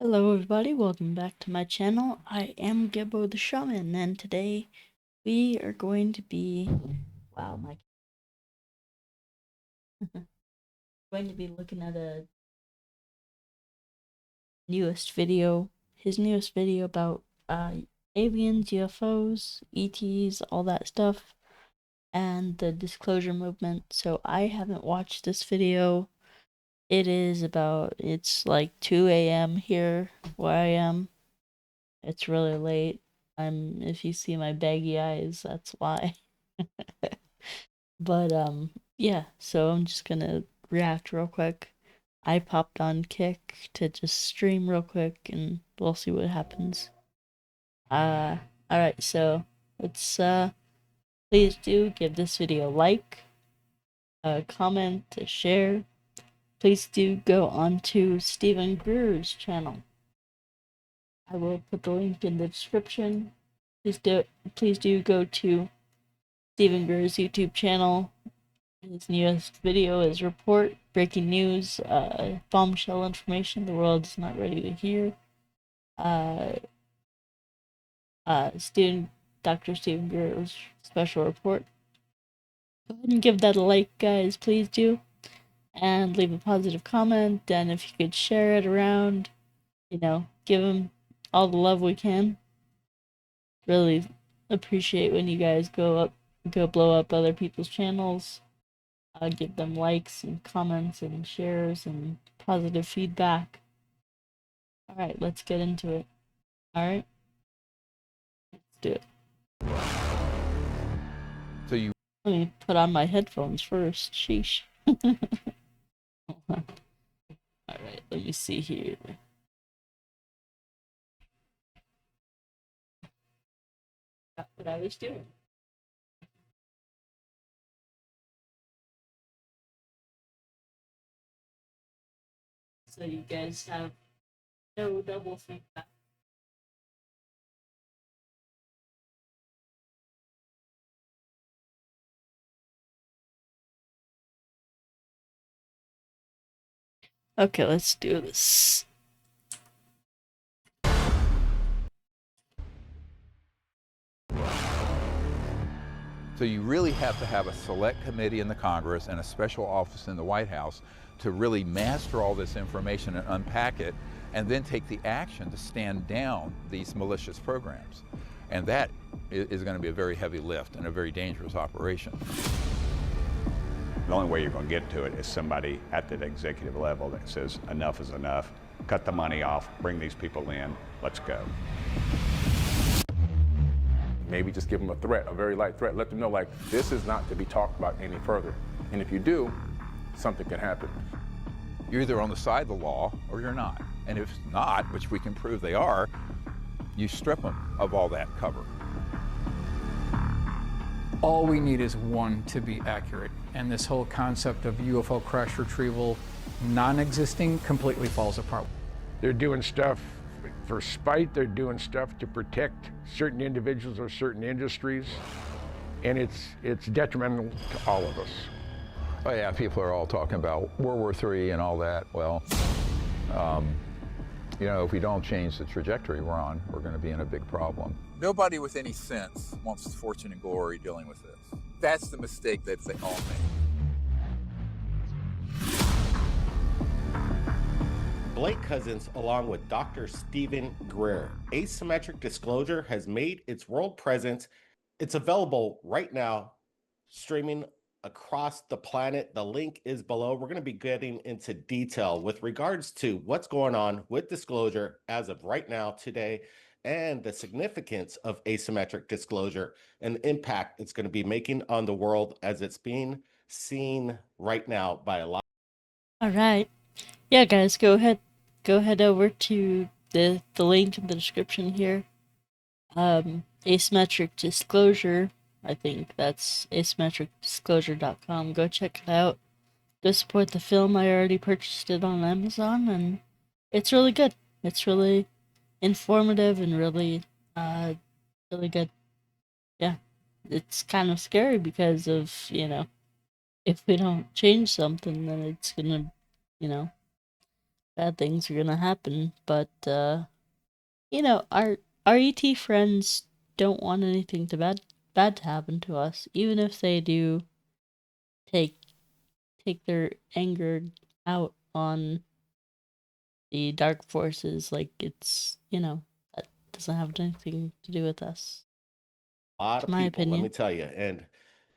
Hello everybody, welcome back to my channel. I am Gebo the Shaman, and today we are going to be, wow, my going to be looking at his newest video about aliens, UFOs, ETs, all that stuff, and the disclosure movement. So I haven't watched this video. It's like 2 a.m. here where I am. It's really late. If you see my baggy eyes, that's why. But yeah, so I'm just gonna react real quick. I popped on Kick to just stream real quick and we'll see what happens. Uh alright, so let's please do give this video a like, a comment, a share. Please do go on to Stephen Greer's channel. I will put the link in the description. Please do go to Stephen Greer's YouTube channel. His newest video is Report, breaking news, bombshell information the world is not ready to hear. Uh, student Dr. Stephen Greer's special report. Go ahead and give that a like, guys, please do. And leave a positive comment, and if you could share it around, give him all the love we can. Really appreciate when you guys go blow up other people's channels. Give them likes and comments and shares and positive feedback. Alright, let's get into it. Alright? Let's do it. So you Let me put on my headphones first. Sheesh. Alright, let me see here. That's what I was doing. So you guys have no double feedback. Okay, let's do this. So you really have to have a select committee in the Congress and a special office in the White House to really master all this information and unpack it, and then take the action to stand down these malicious programs. And that is going to be a very heavy lift and a very dangerous operation. The only way you're going to get to it is somebody at that executive level that says enough is enough, cut the money off, bring these people in, let's go. Maybe just give them a threat, a very light threat. Let them know, like, this is not to be talked about any further. And if you do, something can happen. You're either on the side of the law or you're not. And if not, which we can prove they are, you strip them of all that cover. All we need is one to be accurate. And this whole concept of UFO crash retrieval non-existing completely falls apart. They're doing stuff for spite, they're doing stuff to protect certain individuals or certain industries, and it's detrimental to all of us. Oh yeah, people are all talking about World War III and all that. Well, if we don't change the trajectory we're on, we're going to be in a big problem. Nobody with any sense wants fortune and glory dealing with this. That's the mistake that they all make. Blake Cousins, along with Dr. Stephen Greer. Asymmetric Disclosure has made its world presence. It's available right now, streaming across the planet. The link is below. We're going to be getting into detail with regards to what's going on with disclosure as of right now, today, and the significance of asymmetric disclosure and the impact it's going to be making on the world as it's being seen right now by a lot. Alright. Yeah, guys, go ahead over to the link in the description here. Asymmetric Disclosure. I think that's asymmetricdisclosure.com. Go check it out. Go support the film. I already purchased it on Amazon, and it's really good. It's really informative and really good. Yeah. It's kind of scary because of, if we don't change something, then it's gonna, bad things are gonna happen. But you know, our ET friends don't want anything to bad to happen to us, even if they do take their anger out on the dark forces. Like, it's, you know, that doesn't have anything to do with us. A lot It's of my people, let me opinion. tell you, and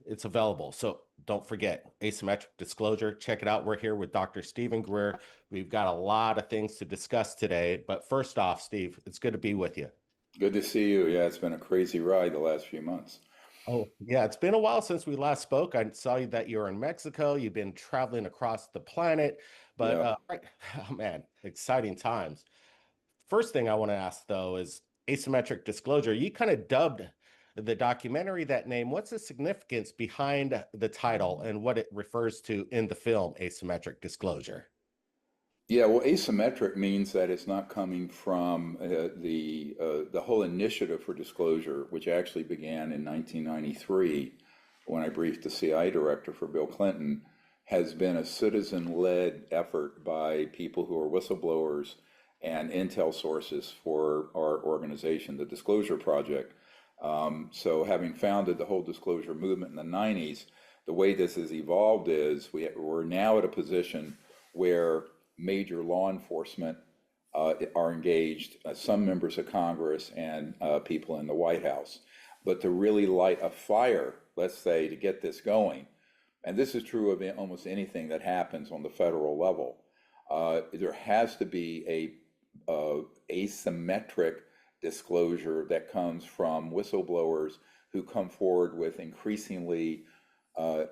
it's available. So don't forget asymmetric disclosure. Check it out. We're here with Dr. Stephen Greer. We've got a lot of things to discuss today. But first off, Steve, it's good to be with you. Good to see you. Yeah, it's been a crazy ride the last few months. Oh, yeah, it's been a while since we last spoke. I saw you that you're in Mexico. You've been traveling across the planet, but Yeah. right, oh man, exciting times. First thing I want to ask though is asymmetric disclosure. You kind of dubbed the documentary that name. What's the significance behind the title and what it refers to in the film, asymmetric disclosure? Yeah, well, asymmetric means that it's not coming from the whole initiative for disclosure, which actually began in 1993 when I briefed the CI director for Bill Clinton, has been a citizen-led effort by people who are whistleblowers and intel sources for our organization, the Disclosure Project. So having founded the whole disclosure movement in the 90s, the way this has evolved is we're now at a position where major law enforcement are engaged, some members of Congress and people in the White House. But to really light a fire, let's say, to get this going, and this is true of almost anything that happens on the federal level, there has to be a asymmetric disclosure that comes from whistleblowers who come forward with increasingly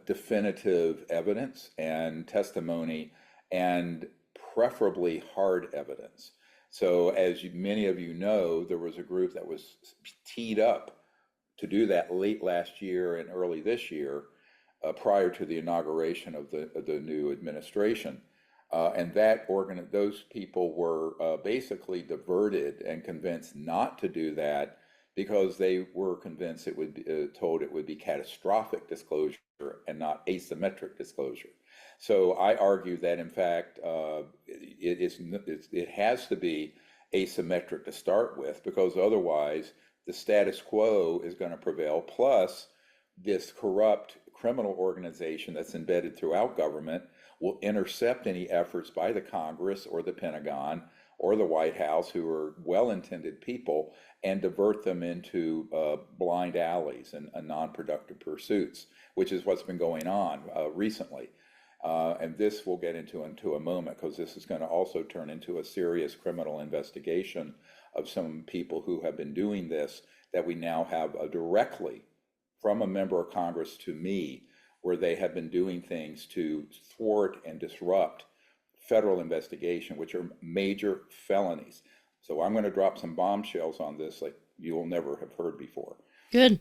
definitive evidence and testimony, and preferably hard evidence. So as many of you know, there was a group that was teed up to do that late last year and early this year, prior to the inauguration of the new administration. And those people were basically diverted and convinced not to do that because they were convinced it would be told it would be catastrophic disclosure and not asymmetric disclosure. So I argue that in fact it has to be asymmetric to start with, because otherwise the status quo is going to prevail. Plus, this corrupt criminal organization that's embedded throughout government will intercept any efforts by the Congress or the Pentagon or the White House, who are well-intended people, and divert them into blind alleys and non-productive pursuits, which is what's been going on recently. And this we'll get into a moment, because this is going to also turn into a serious criminal investigation of some people who have been doing this, that we now have directly from a member of Congress to me, where they have been doing things to thwart and disrupt federal investigation, which are major felonies. So I'm going to drop some bombshells on this like you will never have heard before. Good.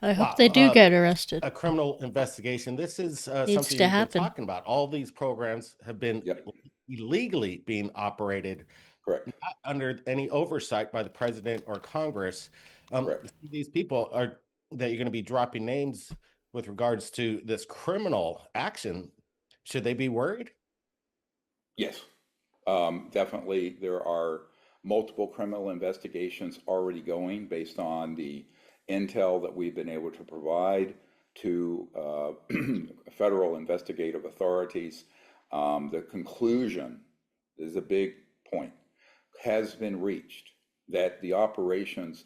I hope Wow, they do get arrested. a criminal investigation. This is Needs something to you've been happen. talking about. All these programs have been Yep. illegally being operated, Correct. not under any oversight by the president or Congress. Correct. These people are that you're going to be dropping names with regards to this criminal action. Should they be worried? Yes. Definitely, there are multiple criminal investigations already going based on the intel that we've been able to provide to federal investigative authorities. The conclusion is a big point, has been reached, that the operations,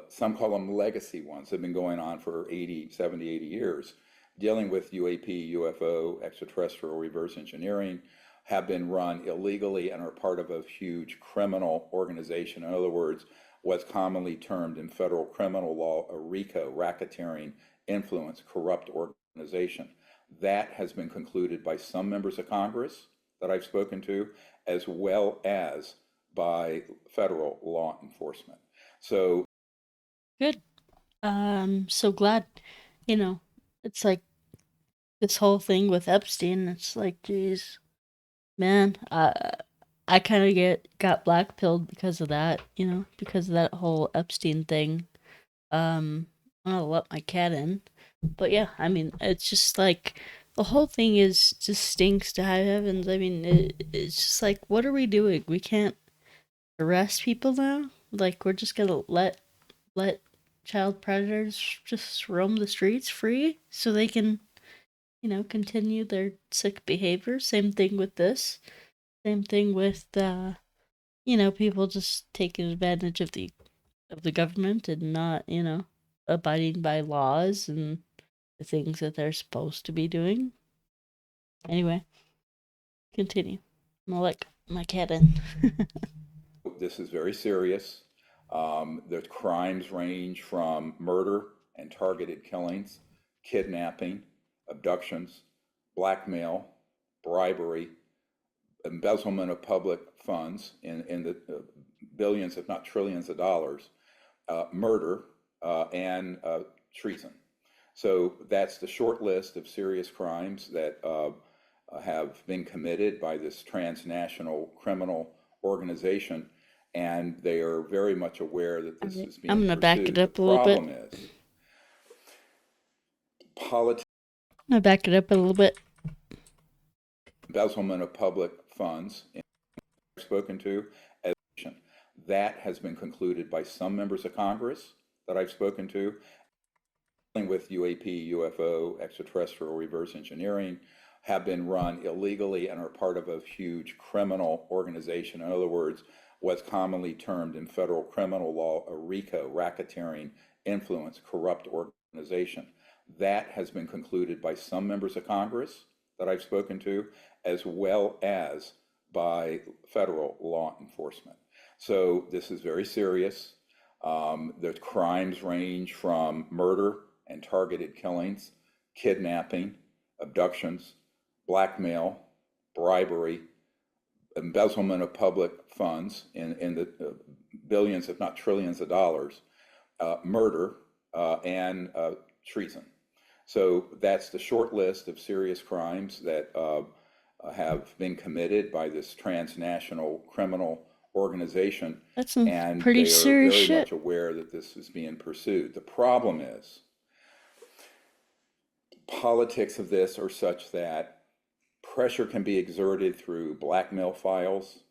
some call them legacy ones, have been going on for 70, 80 years, dealing with UAP, UFO, extraterrestrial reverse engineering, have been run illegally and are part of a huge criminal organization. In other words, what's commonly termed in federal criminal law a RICO, racketeering, influence, corrupt organization. That has been concluded by some members of Congress that I've spoken to, as well as by federal law enforcement. So Good. So glad, you know, it's like this whole thing with Epstein. It's like, geez, man, I kind of got blackpilled because of that, you know, because of that whole Epstein thing. I'm gonna let my cat in, but yeah, I mean, it's just like the whole thing is just stinks to high heavens. I mean, it's just like, what are we doing? We can't arrest people now? Like, we're just gonna let child predators just roam the streets free so they can, continue their sick behavior? Same thing with this. Same thing with, people just taking advantage of the government and not, abiding by laws and the things that they're supposed to be doing. Anyway, continue. I'm gonna let my cat in. This is very serious. The crimes range from murder and targeted killings, kidnapping, abductions, blackmail, bribery, embezzlement of public funds in the billions, if not trillions of dollars, murder, and treason. So that's the short list of serious crimes that have been committed by this transnational criminal organization, and they are very much aware that this is being I'm gonna back pursued. it up a little bit. The problem is politics. I'm gonna back it up a little bit. Embezzlement of public funds spoken to as that has been concluded by some members of Congress that I've spoken to, with UAP, UFO, extraterrestrial reverse engineering, have been run illegally and are part of a huge criminal organization. In other words, what's commonly termed in federal criminal law a RICO, racketeering, influence, corrupt organization. That has been concluded by some members of Congress that I've spoken to, as well as by federal law enforcement. So this is very serious. The crimes range from murder and targeted killings, kidnapping, abductions, blackmail, bribery, embezzlement of public funds in the billions, if not trillions of dollars, murder, and treason. So that's the short list of serious crimes that have been committed by this transnational criminal organization. That's some and pretty they are serious very shit. much aware that this is being pursued. The problem is politics of this are such that pressure can be exerted through blackmail files,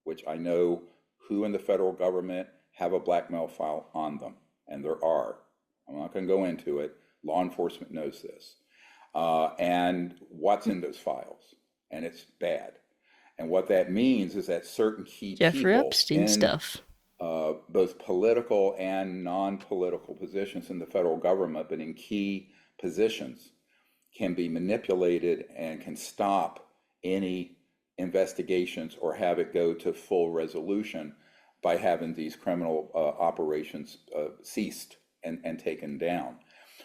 which I know who in the federal government have a blackmail file on them, and there are. I'm not going to go into it. Law enforcement knows this. And what's in those files, and it's bad. And what that means is that certain key Jeffrey people Epstein in stuff. Both political and non-political positions in the federal government, but in key positions, can be manipulated and can stop any investigations or have it go to full resolution by having these criminal operations ceased and taken down.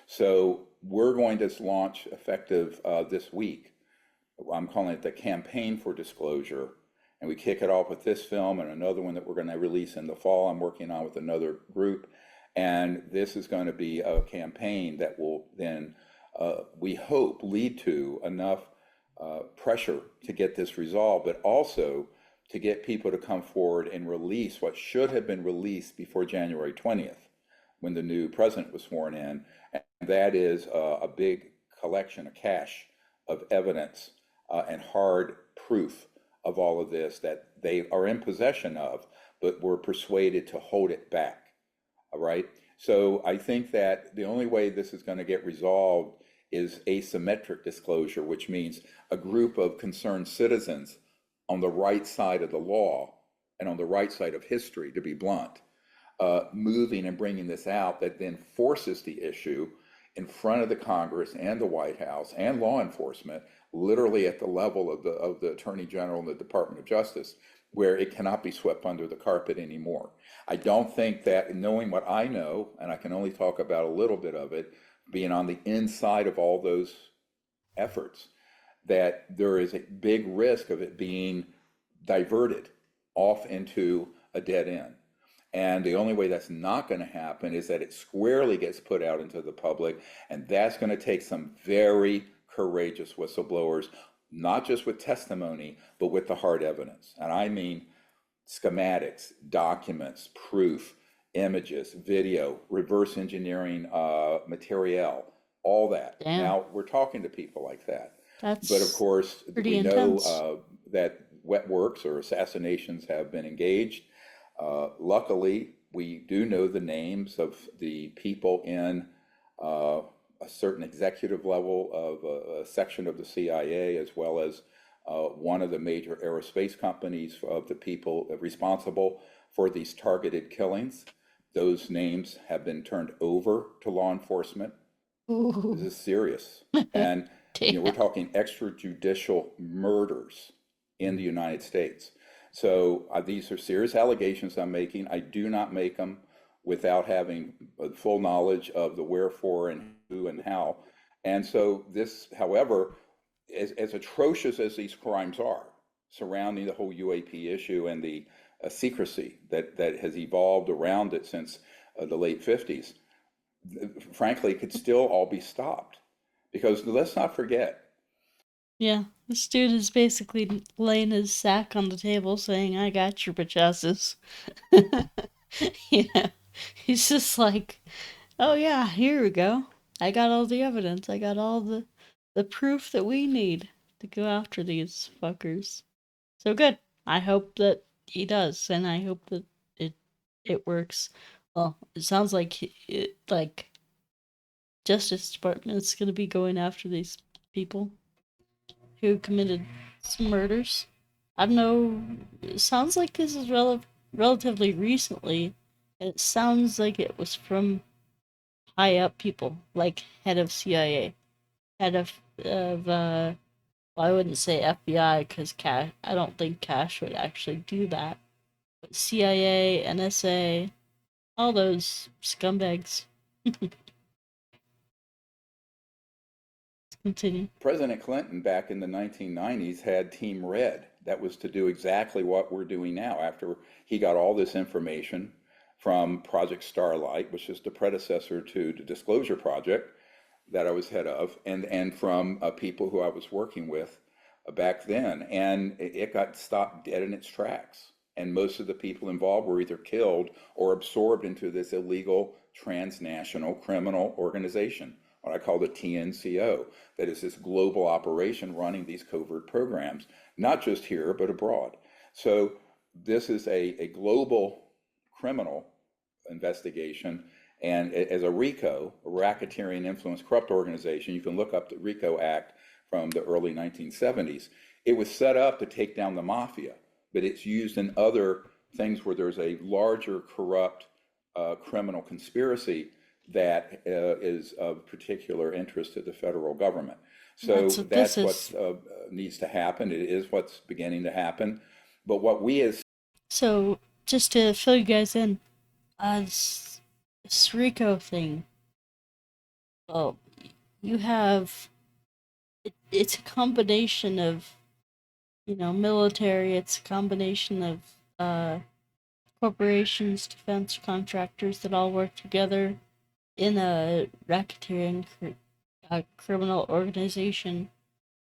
So we're going to launch effective this week. I'm calling it the Campaign for Disclosure. And we kick it off with this film and another one that we're going to release in the fall. I'm working on with another group. And this is going to be a campaign that will then, we hope, lead to enough pressure to get this resolved, but also to get people to come forward and release what should have been released before January 20th, when the new president was sworn in. And that is a big collection, a cache of evidence and hard proof of all of this that they are in possession of, but were persuaded to hold it back. All right. So I think that the only way this is going to get resolved is asymmetric disclosure, which means a group of concerned citizens on the right side of the law and on the right side of history, to be blunt, moving and bringing this out that then forces the issue in front of the Congress and the White House and law enforcement, literally at the level of the Attorney General and the Department of Justice, where it cannot be swept under the carpet anymore. I don't think that, knowing what I know, and I can only talk about a little bit of it, being on the inside of all those efforts, that there is a big risk of it being diverted off into a dead end. And the only way that's not going to happen is that it squarely gets put out into the public, and that's going to take some very courageous whistleblowers, not just with testimony, but with the hard evidence. And I mean schematics, documents, proof, images, video, reverse engineering material, all that. Damn. Now, we're talking to people like that. That's But of course, pretty we know intense. that wet works or assassinations have been engaged. Luckily, we do know the names of the people in a certain executive level of a section of the CIA, as well as one of the major aerospace companies of the people responsible for these targeted killings. Those names have been turned over to law enforcement. This Ooh. is serious. And, we're Damn. talking extrajudicial murders in the United States. So these are serious allegations I'm making. I do not make them without having full knowledge of the wherefore and who and how. And so this, however, as atrocious as these crimes are surrounding the whole UAP issue and the secrecy that has evolved around it since the late 50s, frankly, could still all be stopped. Because let's not forget, Yeah, this dude is basically laying his sack on the table saying, I got your bitch. Yeah, he's just like, oh yeah, here we go. I got all the evidence. I got all the proof that we need to go after these fuckers. So good. I hope that he does, and I hope that it it works. Well, it sounds like like Justice Department's gonna be going after these people who committed some murders. I don't know. It sounds like this is relatively recently. It sounds like it was from high up people, like head of CIA, head of well, I wouldn't say FBI because Cash. I don't think Cash would actually do that. But CIA, NSA, all those scumbags. Continue. President Clinton back in the 1990s had Team Red. That was to do exactly what we're doing now after he got all this information from Project Starlight, which is the predecessor to the Disclosure Project that I was head of, and from people who I was working with back then. And it got stopped dead in its tracks. And most of the people involved were either killed or absorbed into this illegal transnational criminal organization, what I call the TNCO, that is this global operation running these covert programs, not just here, but abroad. So this is a global criminal investigation. And as a RICO, a racketeering influence corrupt organization, you can look up the RICO Act from the early 1970s. It was set up to take down the mafia, but it's used in other things where there's a larger corrupt criminal conspiracy that is of particular interest to the federal government. So That's that's what needs to happen. It is what's beginning to happen. But what we as So, just to fill you guys in, this Rico thing, well, you have, it's a combination of, military, it's a combination of corporations, defense contractors that all work together in a racketeering criminal organization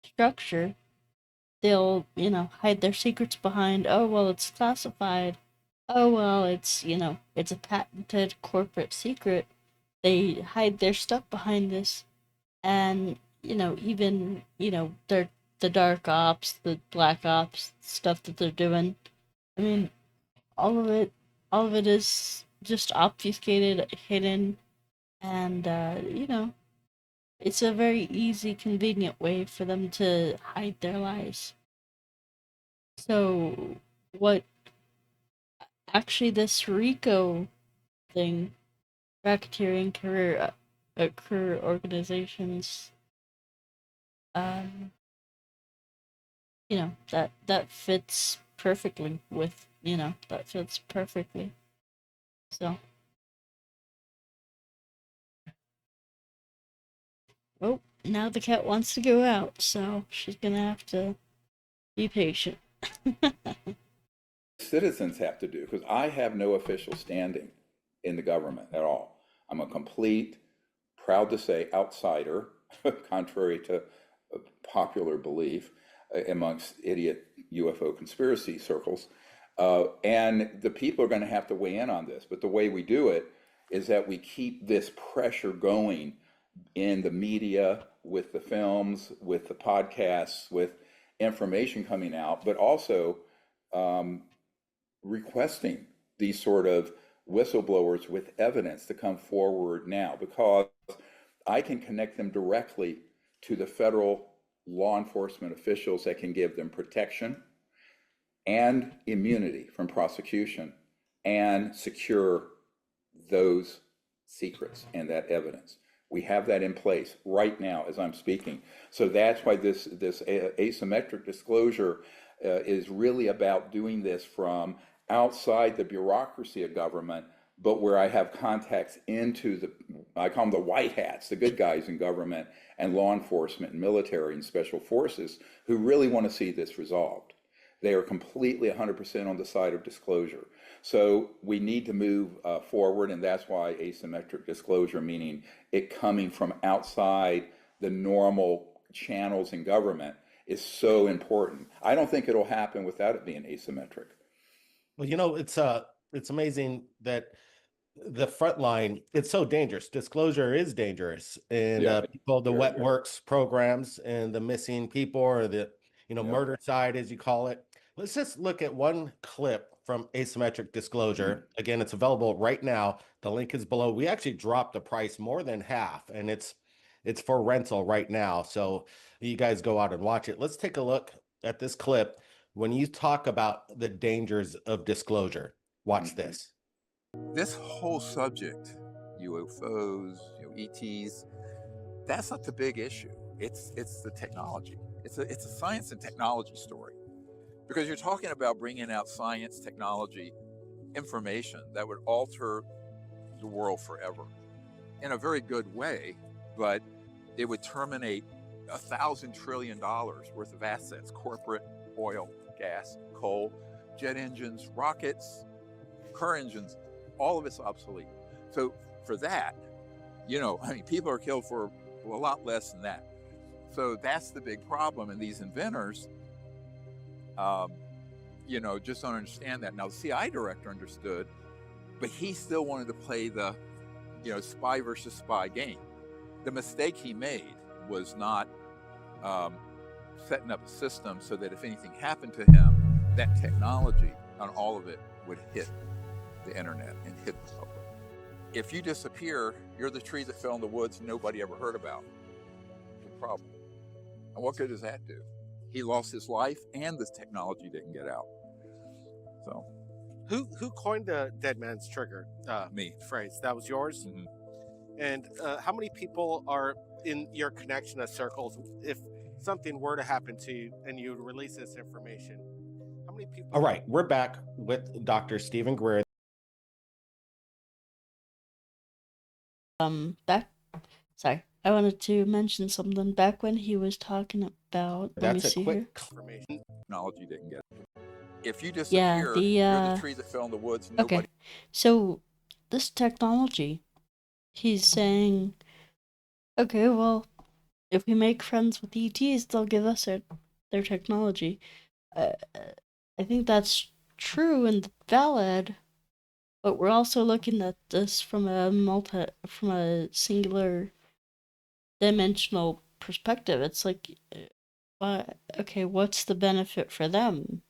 structure. They'll, hide their secrets behind, oh, well, it's classified. Oh, well, it's a patented corporate secret. They hide their stuff behind this. And, even, the dark ops, the black ops stuff that they're doing. I mean, all of it, all of it is just obfuscated, hidden, and, it's a very easy, convenient way for them to hide their lies. So, what actually this RICO thing, racketeering career organizations, um, that fits perfectly with, that fits perfectly. So, oh, now the cat wants to go out, so she's gonna have to be patient. citizens have to do, because I have no official standing in the government at all. I'm a complete, proud to say, outsider, contrary to popular belief amongst idiot UFO conspiracy circles. And the people are going to have to weigh in on this. But the way we do it is that we keep this pressure going in the media, with the films, with the podcasts, with information coming out, but also requesting these sort of whistleblowers with evidence to come forward now, because I can connect them directly to the federal law enforcement officials that can give them protection and immunity from prosecution and secure those secrets and that evidence. We have that in place right now as I'm speaking. So that's why this asymmetric disclosure is really about doing this from outside the bureaucracy of government, but where I have contacts into the, I call them the white hats, the good guys in government and law enforcement and military and special forces, who really want to see this resolved. They are completely 100% on the side of disclosure. So we need to move forward, and that's why asymmetric disclosure, meaning it coming from outside the normal channels in government, is so important. I don't think it'll happen without it being asymmetric. Well, you know, it's amazing that the front line, it's so dangerous. Disclosure is dangerous. And Yeah, people, the very, wet very. works programs and the missing people, or the, Yeah. murder side, as you call it. Let's just look at one clip from asymmetric disclosure. Again, it's available right now. The link is below. We actually dropped the price more than half, and it's for rental right now. So you guys go out and watch it. Let's take a look at this clip when you talk about the dangers of disclosure. Watch this. This whole subject, UFOs, ETs, that's not the big issue. It's the technology. It's a science and technology story, because you're talking about bringing out science, technology, information that would alter the world forever in a very good way, but it would terminate $1,000 trillion worth of assets: corporate, oil, gas, coal, jet engines, rockets, car engines. All of it's obsolete. So for that, people are killed for a lot less than that. So that's the big problem. And these inventors, just don't understand that. Now, the CI director understood, but he still wanted to play the, spy versus spy game. The mistake he made was not setting up a system so that if anything happened to him, that technology on all of it would hit the internet and hit the public. If you disappear, you're the tree that fell in the woods nobody ever heard about. It's a problem. And what good does that do? He lost his life and this technology didn't get out. So who coined the dead man's trigger me phrase? That was yours? Mm-hmm. And how many people are in your connection of circles? If something were to happen to you and you would release this information, how many people? All right, we're back with Dr. Stephen Greer. I wanted to mention something back when he was talking about, That's a quick information. Technology didn't get it. If you disappear, you're the tree that fell in the woods. Nobody. Okay, so this technology, he's saying, okay, well, if we make friends with ETs, they'll give us their technology. I think that's true and valid, but we're also looking at this from a singular dimensional perspective. It's like, okay, what's the benefit for them?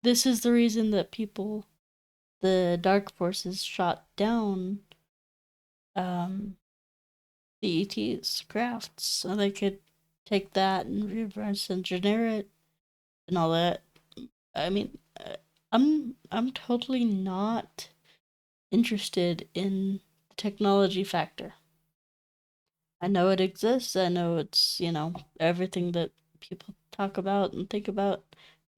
This is the reason that the dark forces shot down the ET's crafts, so they could take that and reverse engineer it and all that. I mean, I'm totally not interested in the technology factor. I know it exists. I know it's, everything that people talk about and think about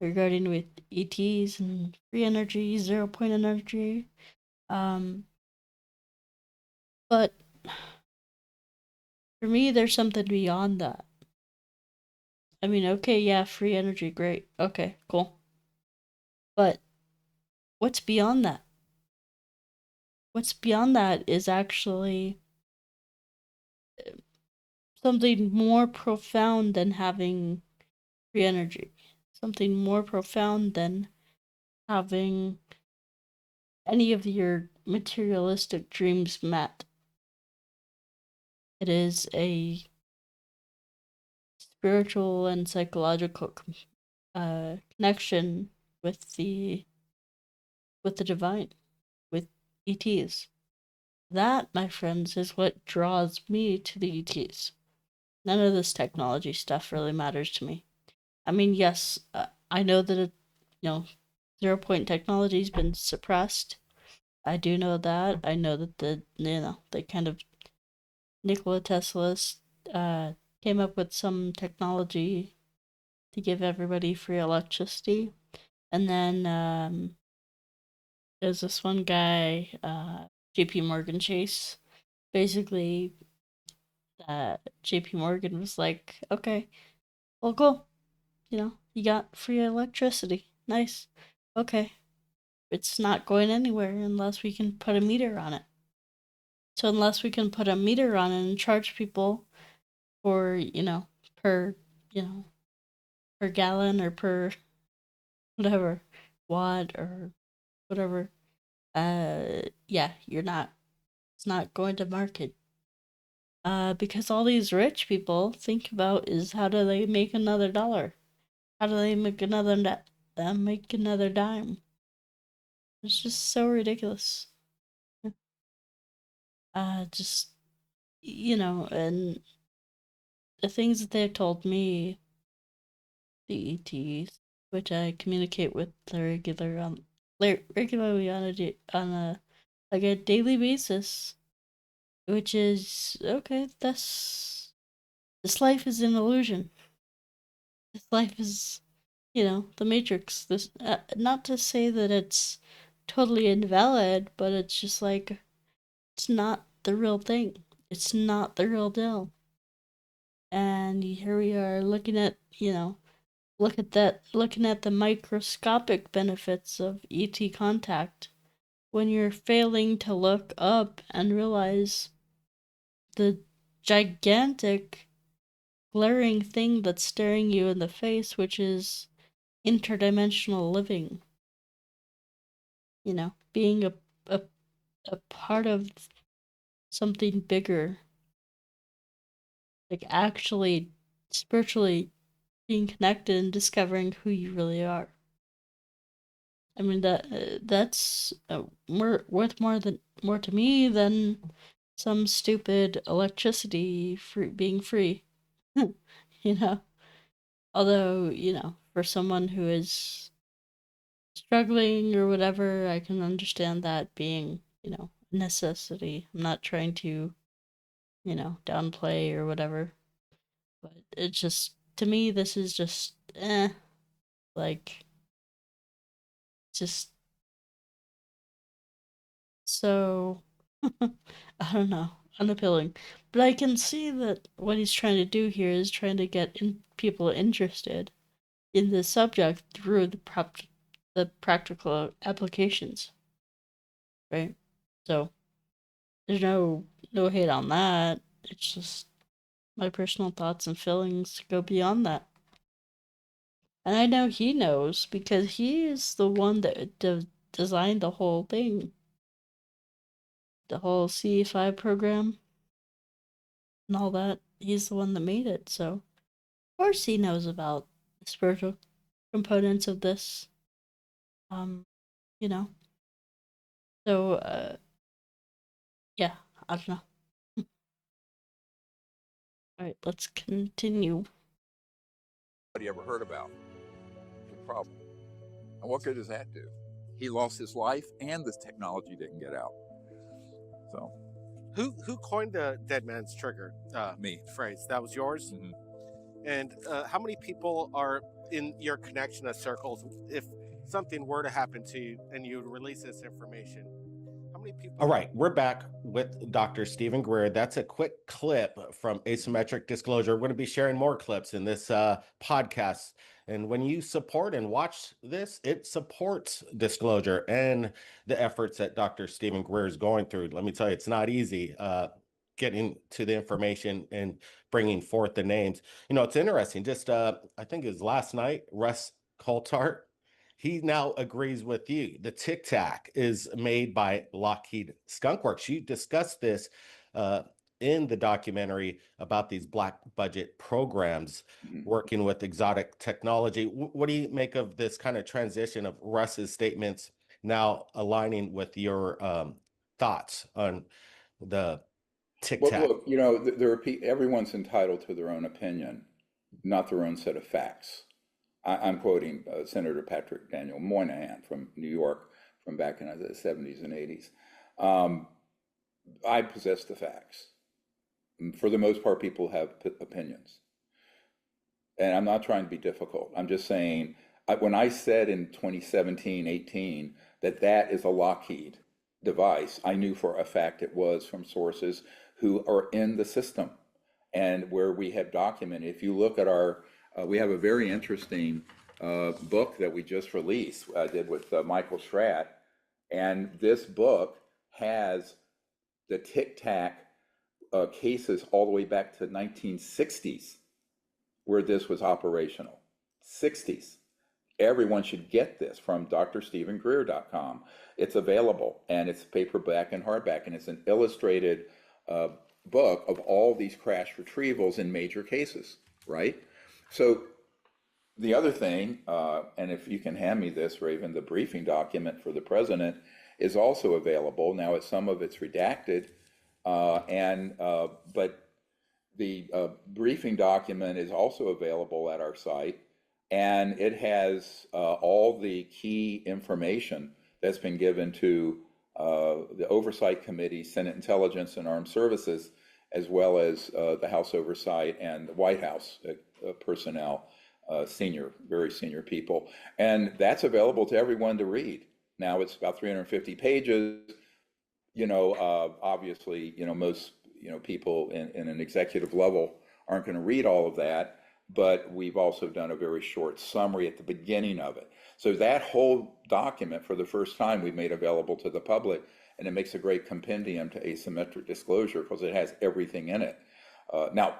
regarding with ETs and free energy, 0 point energy. But for me, there's something beyond that. I mean, okay, yeah, free energy, great. Okay, cool. But what's beyond that? What's beyond that is actually something more profound than having free energy. Something more profound than having any of your materialistic dreams met. It is a spiritual and psychological connection with the divine, with ETs. That, my friends, is what draws me to the ETs. None of this technology stuff really matters to me. I mean, yes, I know that 0 point technology's been suppressed. I do know that. I know that they kind of Nikola Tesla came up with some technology to give everybody free electricity, and then there's this one guy, J.P. Morgan Chase. Basically, J.P. Morgan was like, okay, well, cool. You got free electricity. Nice. Okay. It's not going anywhere unless we can put a meter on it. So unless we can put a meter on it and charge people for, per, per gallon or per whatever watt or whatever, yeah, it's not going to market. Because all these rich people think about is how do they make another dollar? How do they make another dime? It's just so ridiculous. Just and the things that they've told me, the ETs, which I communicate with regularly on a like a daily basis, which is okay. This life is an illusion. This life is, the Matrix. This not to say that it's totally invalid, but it's just like it's not the real thing. It's not the real deal. And here we are looking at, looking at the microscopic benefits of ET contact when you're failing to look up and realize the gigantic glaring thing that's staring you in the face, which is interdimensional living. Being a part of something bigger, like actually spiritually being connected and discovering who you really are. I mean that's worth more to me than some stupid electricity being free. you know. Although for someone who is struggling or whatever, I can understand that being a necessity. I'm not trying to downplay or whatever, but it's just to me this is just like just so I don't know, unappealing. But I can see that what he's trying to do here is trying to get people interested in the subject through the practical applications, right? So there's no hate on that. It's just my personal thoughts and feelings go beyond that. And I know he knows because he is the one that designed the whole thing. The whole CE5 program and all that. He's the one that made it, so of course he knows about the spiritual components of this. You know. So yeah, I don't know. Alright, let's continue. Nobody ever heard about the problem. And what good does that do? He lost his life and this technology didn't get out. So Who coined the dead man's trigger me phrase? That was yours? Mm-hmm. And how many people are in your connection of circles if something were to happen to you and you would release this information? How many people? All right, we're back with Dr. Stephen Greer. That's a quick clip from Asymmetric Disclosure. We're going to be sharing more clips in this podcast. And when you support and watch this, it supports disclosure and the efforts that Dr. Stephen Greer is going through. Let me tell you, it's not easy getting to the information and bringing forth the names. It's interesting. Just I think it was last night, Russ Coulthart, he now agrees with you. The Tic Tac is made by Lockheed Skunk Works. You discussed this in the documentary about these black budget programs working with exotic technology. What do you make of this kind of transition of Russ's statements now aligning with your thoughts on the Well, tic-tac? look, there are everyone's entitled to their own opinion, not their own set of facts. I'm quoting Senator Patrick Daniel Moynihan from New York from back in the 70s and 80s. I possess the facts. For the most part, people have opinions. And I'm not trying to be difficult. I'm just saying, when I said in 2017, 18, that is a Lockheed device, I knew for a fact it was from sources who are in the system and where we have documented. If you look at we have a very interesting book that we just released, I did with Michael Schratt, and this book has the tic-tac cases all the way back to 1960s where this was operational. 60s. Everyone should get this from drstephengreer.com. It's available, and it's paperback and hardback, and it's an illustrated book of all these crash retrievals in major cases, right? So the other thing, and if you can hand me this, Raven, the briefing document for the president is also available. Now, some of it's redacted, but the briefing document is also available at our site, and it has all the key information that's been given to the Oversight Committee, Senate Intelligence and Armed Services, as well as the House Oversight and the White House personnel, very senior people. And that's available to everyone to read. Now it's about 350 pages. Obviously, most people in an executive level aren't going to read all of that, but we've also done a very short summary at the beginning of it. So that whole document, for the first time, we've made available to the public, and it makes a great compendium to asymmetric disclosure because it has everything in it. Now,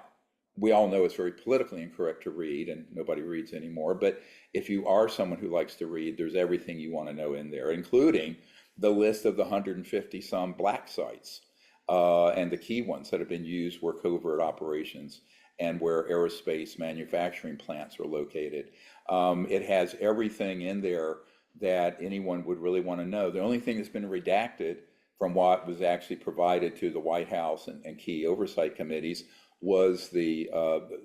we all know it's very politically incorrect to read, and nobody reads anymore, but if you are someone who likes to read, there's everything you want to know in there, including the list of the 150 some black sites and the key ones that have been used where covert operations and where aerospace manufacturing plants are located. It has everything in there that anyone would really want to know. The only thing that's been redacted from what was actually provided to the White House and key oversight committees was the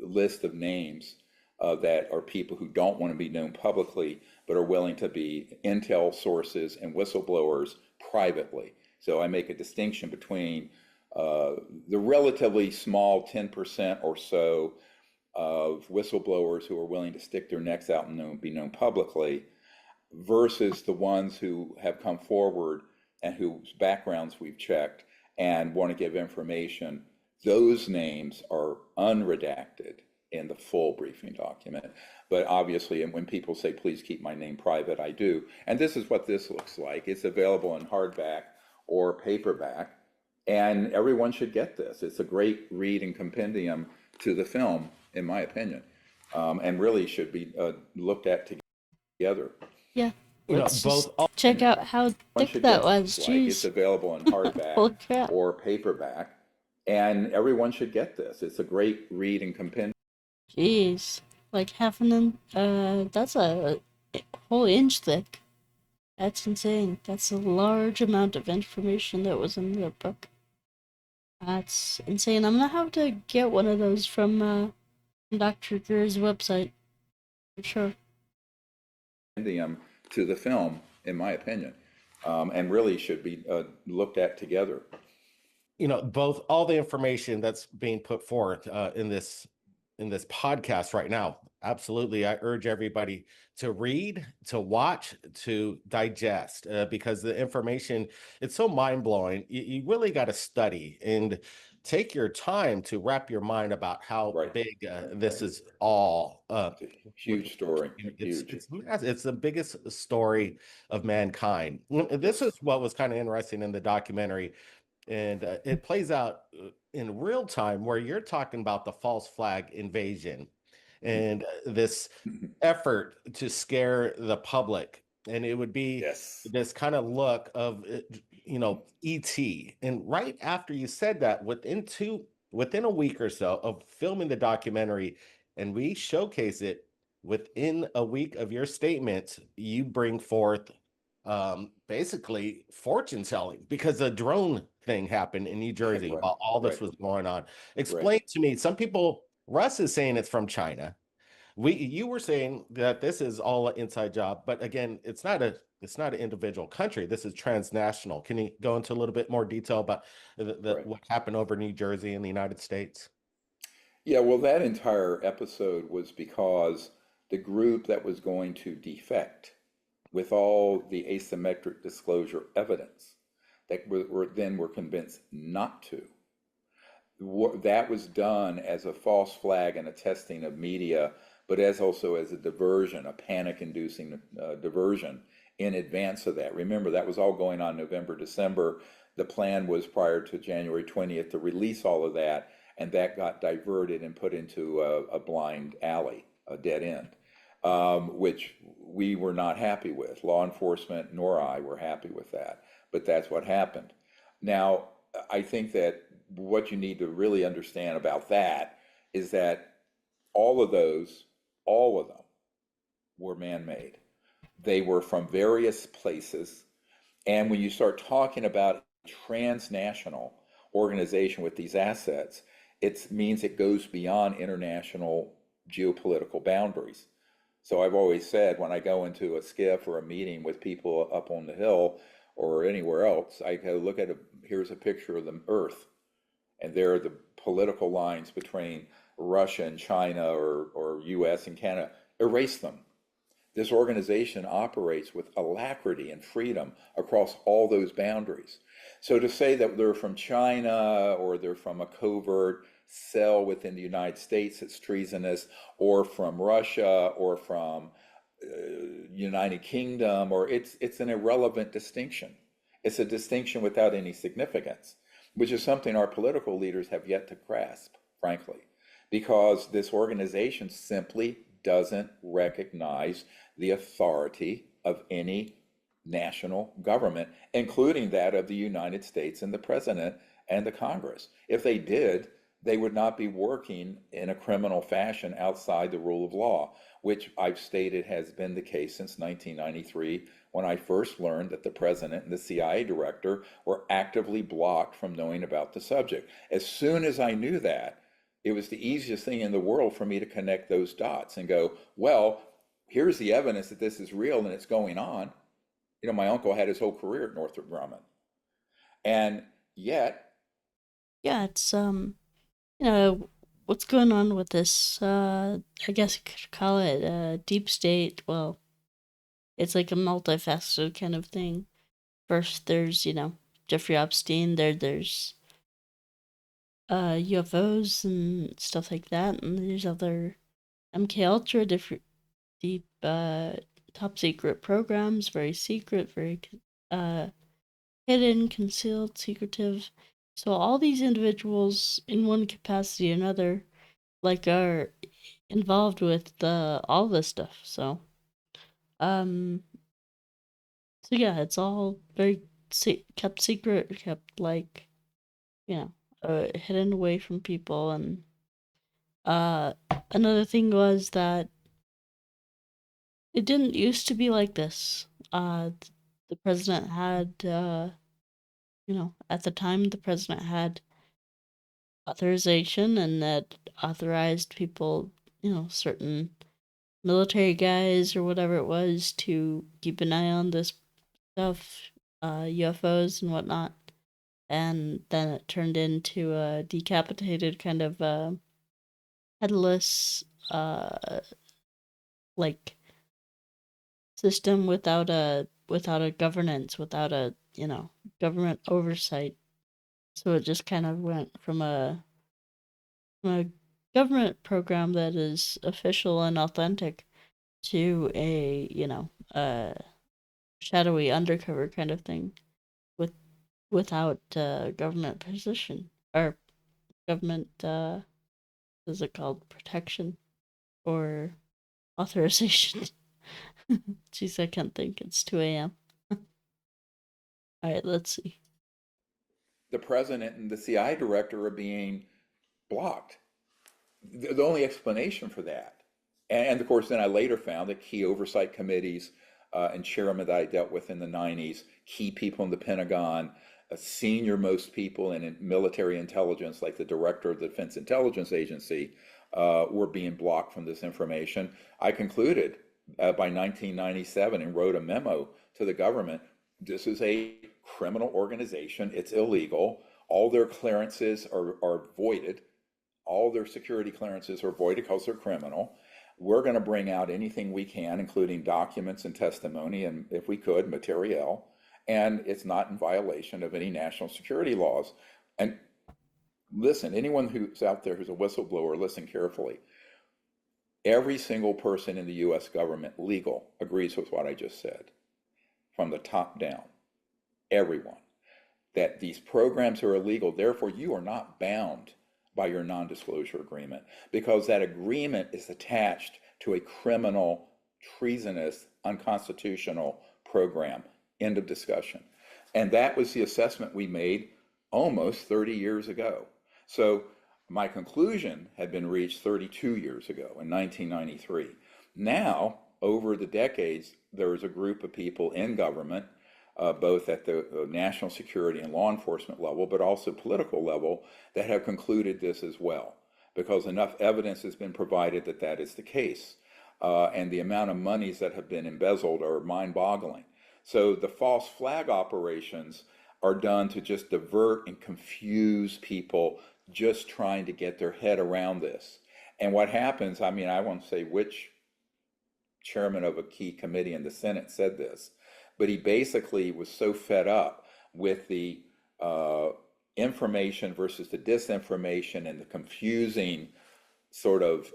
list of names that are people who don't want to be known publicly, but are willing to be intel sources and whistleblowers privately. So I make a distinction between the relatively small 10% or so of whistleblowers who are willing to stick their necks out and be known publicly versus the ones who have come forward and whose backgrounds we've checked and want to give information. Those names are unredacted in the full briefing document. But obviously, and when people say, please keep my name private, I do. And this is what this looks like. It's available in hardback or paperback, and everyone should get this. It's a great read and compendium to the film, in my opinion, and really should be looked at together. Yeah. Let's both check out how thick that was. Jeez. It's available in hardback or paperback, and everyone should get this. It's a great read and compendium. Jeez. Like half an inch, that's a whole inch thick. That's insane. That's a large amount of information that was in the book. That's insane. I'm gonna have to get one of those from Dr. Greer's website, for sure. To the film, in my opinion, and really should be looked at together. Both all the information that's being put forth in this podcast right now. Absolutely, I urge everybody to read, to watch, to digest, because the information, it's so mind-blowing. You really got to study and take your time to wrap your mind about how big this is all. Huge story. It's the biggest story of mankind. This is what was kind of interesting in the documentary. And it plays out in real time where you're talking about the false flag invasion and this effort to scare the public and it would be Yes. this kind of look of ET. And right after you said that, within a week or so of filming the documentary, and we showcase it, within a week of your statement, you bring forth basically fortune telling, because a drone thing happened in New Jersey Right. while all this Right. was going on. Right. Explain to me, some people, Russ is saying it's from China. You were saying that this is all an inside job, but again, it's not an individual country. This is transnational. Can you go into a little bit more detail about Right. what happened over New Jersey in the United States? Yeah, well, that entire episode was because the group that was going to defect with all the asymmetric disclosure evidence that were convinced not to. That was done as a false flag and a testing of media, but as also as a diversion, a panic-inducing diversion in advance of that. Remember, that was all going on November, December. The plan was prior to January 20th to release all of that, and that got diverted and put into a blind alley, a dead end, which we were not happy with. Law enforcement nor I were happy with that, but that's what happened. Now, I think that what you need to really understand about that is that all of them were man-made. They were from various places. And when you start talking about a transnational organization with these assets, it means it goes beyond international geopolitical boundaries. So I've always said, when I go into a skiff or a meeting with people up on the hill or anywhere else, I go look at here's a picture of the Earth, and there are the political lines between Russia and China or US and Canada. Erase them. This organization operates with alacrity and freedom across all those boundaries. So to say that they're from China or they're from a covert cell within the United States that's treasonous, or from Russia or from United Kingdom, or it's an irrelevant distinction. It's a distinction without any significance, which is something our political leaders have yet to grasp, frankly, because this organization simply doesn't recognize the authority of any national government, including that of the United States and the president and the Congress. If they did, they would not be working in a criminal fashion outside the rule of law, which I've stated has been the case since 1993, when I first learned that the president and the CIA director were actively blocked from knowing about the subject. As soon as I knew that, it was the easiest thing in the world for me to connect those dots and go, well, here's the evidence that this is real and it's going on. My uncle had his whole career at Northrop Grumman. And yet... Yeah, it's, what's going on with this, I guess you could call it deep state. Well, it's like a multifaceted kind of thing. First, there's, Jeffrey Epstein, there's UFOs and stuff like that, and there's other MK Ultra, different deep top secret programs, very secret, very hidden, concealed, secretive. So all these individuals, in one capacity or another, are involved with all this stuff. So yeah, it's all very kept secret, kept hidden away from people. And another thing was that it didn't used to be like this. The president had, at the time, the president had authorization, and that authorized people, certain military guys or whatever it was, to keep an eye on this stuff, UFOs and whatnot. And then it turned into a decapitated kind of headless system without a governance, without a government oversight. So it just kind of went from a government program that is official and authentic to a shadowy undercover kind of thing without government position or government is it called protection or authorization. Jeez, I can't think. It's 2 a.m. All right, let's see. The president and the CI director are being blocked. The only explanation for that. And of course, then I later found that key oversight committees and chairmen that I dealt with in the 90s, key people in the Pentagon, senior most people in military intelligence, like the director of the Defense Intelligence Agency, were being blocked from this information. I concluded by 1997 and wrote a memo to the government, this is a criminal organization, it's illegal, all their clearances are voided, all their security clearances are voided because they're criminal. We're going to bring out anything we can, including documents and testimony, and if we could, material, and it's not in violation of any national security laws. And listen, anyone who's out there who's a whistleblower, listen carefully. Every single person in the US government, legal, agrees with what I just said, from the top down. Everyone. That these programs are illegal, therefore you are not bound by your non-disclosure agreement, because that agreement is attached to a criminal, treasonous, unconstitutional program. End of discussion. And that was the assessment we made almost 30 years ago. So my conclusion had been reached 32 years ago in 1993. Now, over the decades, there is a group of people in government, both at the national security and law enforcement level, but also political level, that have concluded this as well, because enough evidence has been provided that that is the case. And the amount of monies that have been embezzled are mind-boggling. So the false flag operations are done to just divert and confuse people just trying to get their head around this. And what happens, I mean, I won't say which chairman of a key committee in the Senate said this, but he basically was so fed up with the information versus the disinformation and the confusing sort of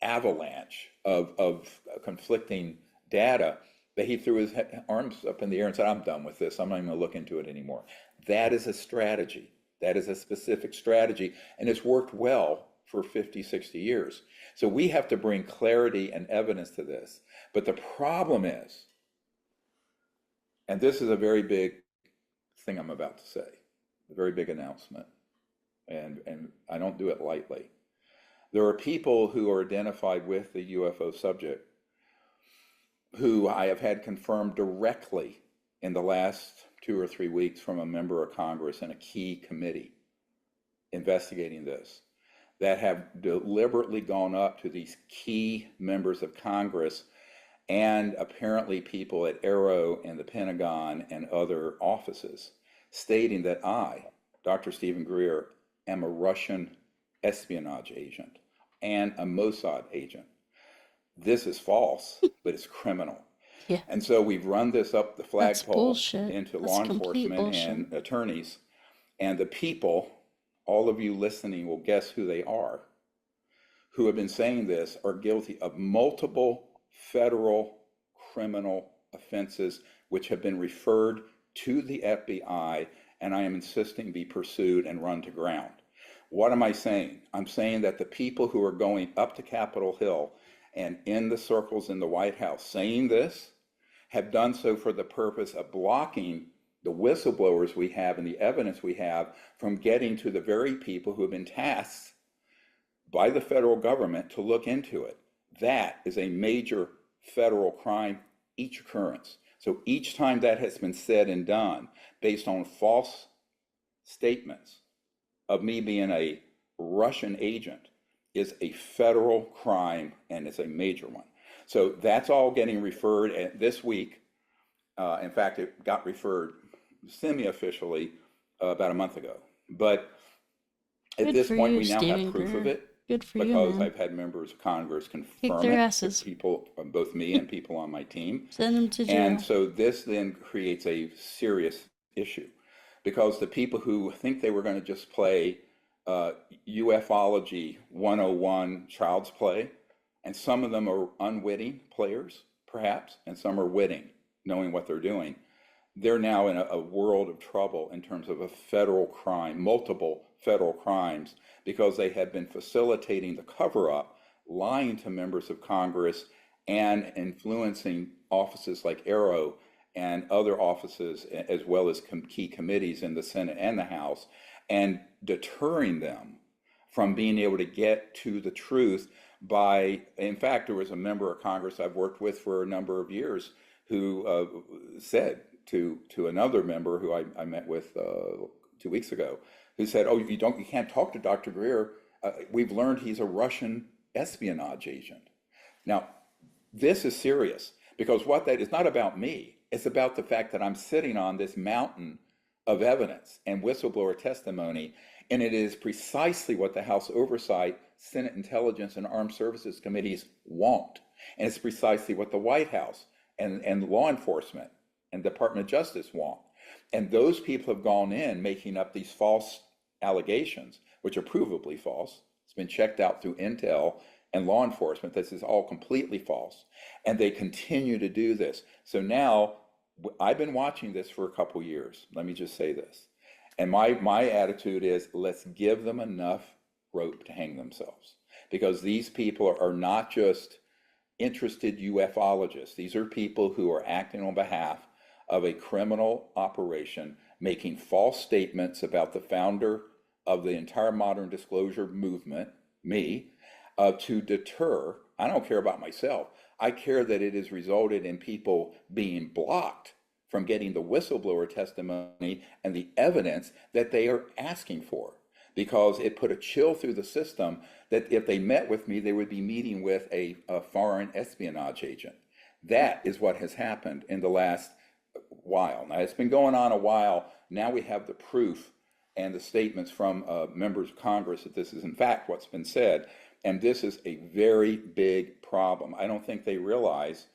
avalanche of conflicting data that he threw his arms up in the air and said, I'm done with this. I'm not even going to look into it anymore. That is a strategy. That is a specific strategy, and it's worked well for 50, 60 years. So we have to bring clarity and evidence to this. But the problem is, and this is a very big thing I'm about to say, a very big announcement, and I don't do it lightly. There are people who are identified with the UFO subject who I have had confirmed directly in the last 2 or 3 weeks from a member of Congress in a key committee investigating this, that have deliberately gone up to these key members of Congress and apparently people at Aero and the Pentagon and other offices, stating that I, Dr. Stephen Greer, am a Russian espionage agent and a Mossad agent. This is false, but it's criminal. Yeah. And so we've run this up the flagpole into That's law complete enforcement bullshit. and attorneys. And the people, all of you listening will guess who they are, who have been saying this, are guilty of multiple federal criminal offenses, which have been referred to the FBI, and I am insisting be pursued and run to ground. What am I saying? I'm saying that the people who are going up to Capitol Hill and in the circles in the White House saying this have done so for the purpose of blocking the whistleblowers we have and the evidence we have from getting to the very people who have been tasked by the federal government to look into it. That is a major federal crime, each occurrence. So each time that has been said and done based on false statements of me being a Russian agent is a federal crime, and it's a major one. So that's all getting referred this week. In fact, it got referred semi-officially about a month ago. But at this point, we now have proof of it. Good for you, because man. I've had members of Congress confirm Kick their it asses. to people, both me and people on my team. Send them to jail. And so this then creates a serious issue, because the people who think they were going to just play ufology 101 child's play, and some of them are unwitting players, perhaps, and some are witting, knowing what they're doing. They're now in a world of trouble in terms of a federal crime, multiple federal crimes, because they have been facilitating the cover-up, lying to members of Congress, and influencing offices like Arrow and other offices, as well as key committees in the Senate and the House, and deterring them from being able to get to the truth by, in fact, there was a member of Congress I've worked with for a number of years who said to another member who I met with 2 weeks ago, who said, "Oh, you can't talk to Dr. Greer. We've learned he's a Russian espionage agent." Now, this is serious because what that is not about me. It's about the fact that I'm sitting on this mountain of evidence and whistleblower testimony, and it is precisely what the House Oversight, Senate Intelligence, and Armed Services Committees want. And it's precisely what the White House and law enforcement and Department of Justice want. And those people have gone in making up these false allegations, which are provably false. It's been checked out through intel and law enforcement. This is all completely false. And they continue to do this. So now, I've been watching this for a couple years. Let me just say this. And my attitude is, let's give them enough rope to hang themselves. Because these people are not just interested ufologists. These are people who are acting on behalf of a criminal operation, making false statements about the founder of the entire modern disclosure movement, me, to deter. I don't care about myself. I care that it has resulted in people being blocked from getting the whistleblower testimony and the evidence that they are asking for, because it put a chill through the system that if they met with me, they would be meeting with a foreign espionage agent. That is what has happened in the last while. Now, it's been going on a while. Now we have the proof and the statements from members of Congress that this is in fact what's been said. And this is a very big problem. I don't think they realize,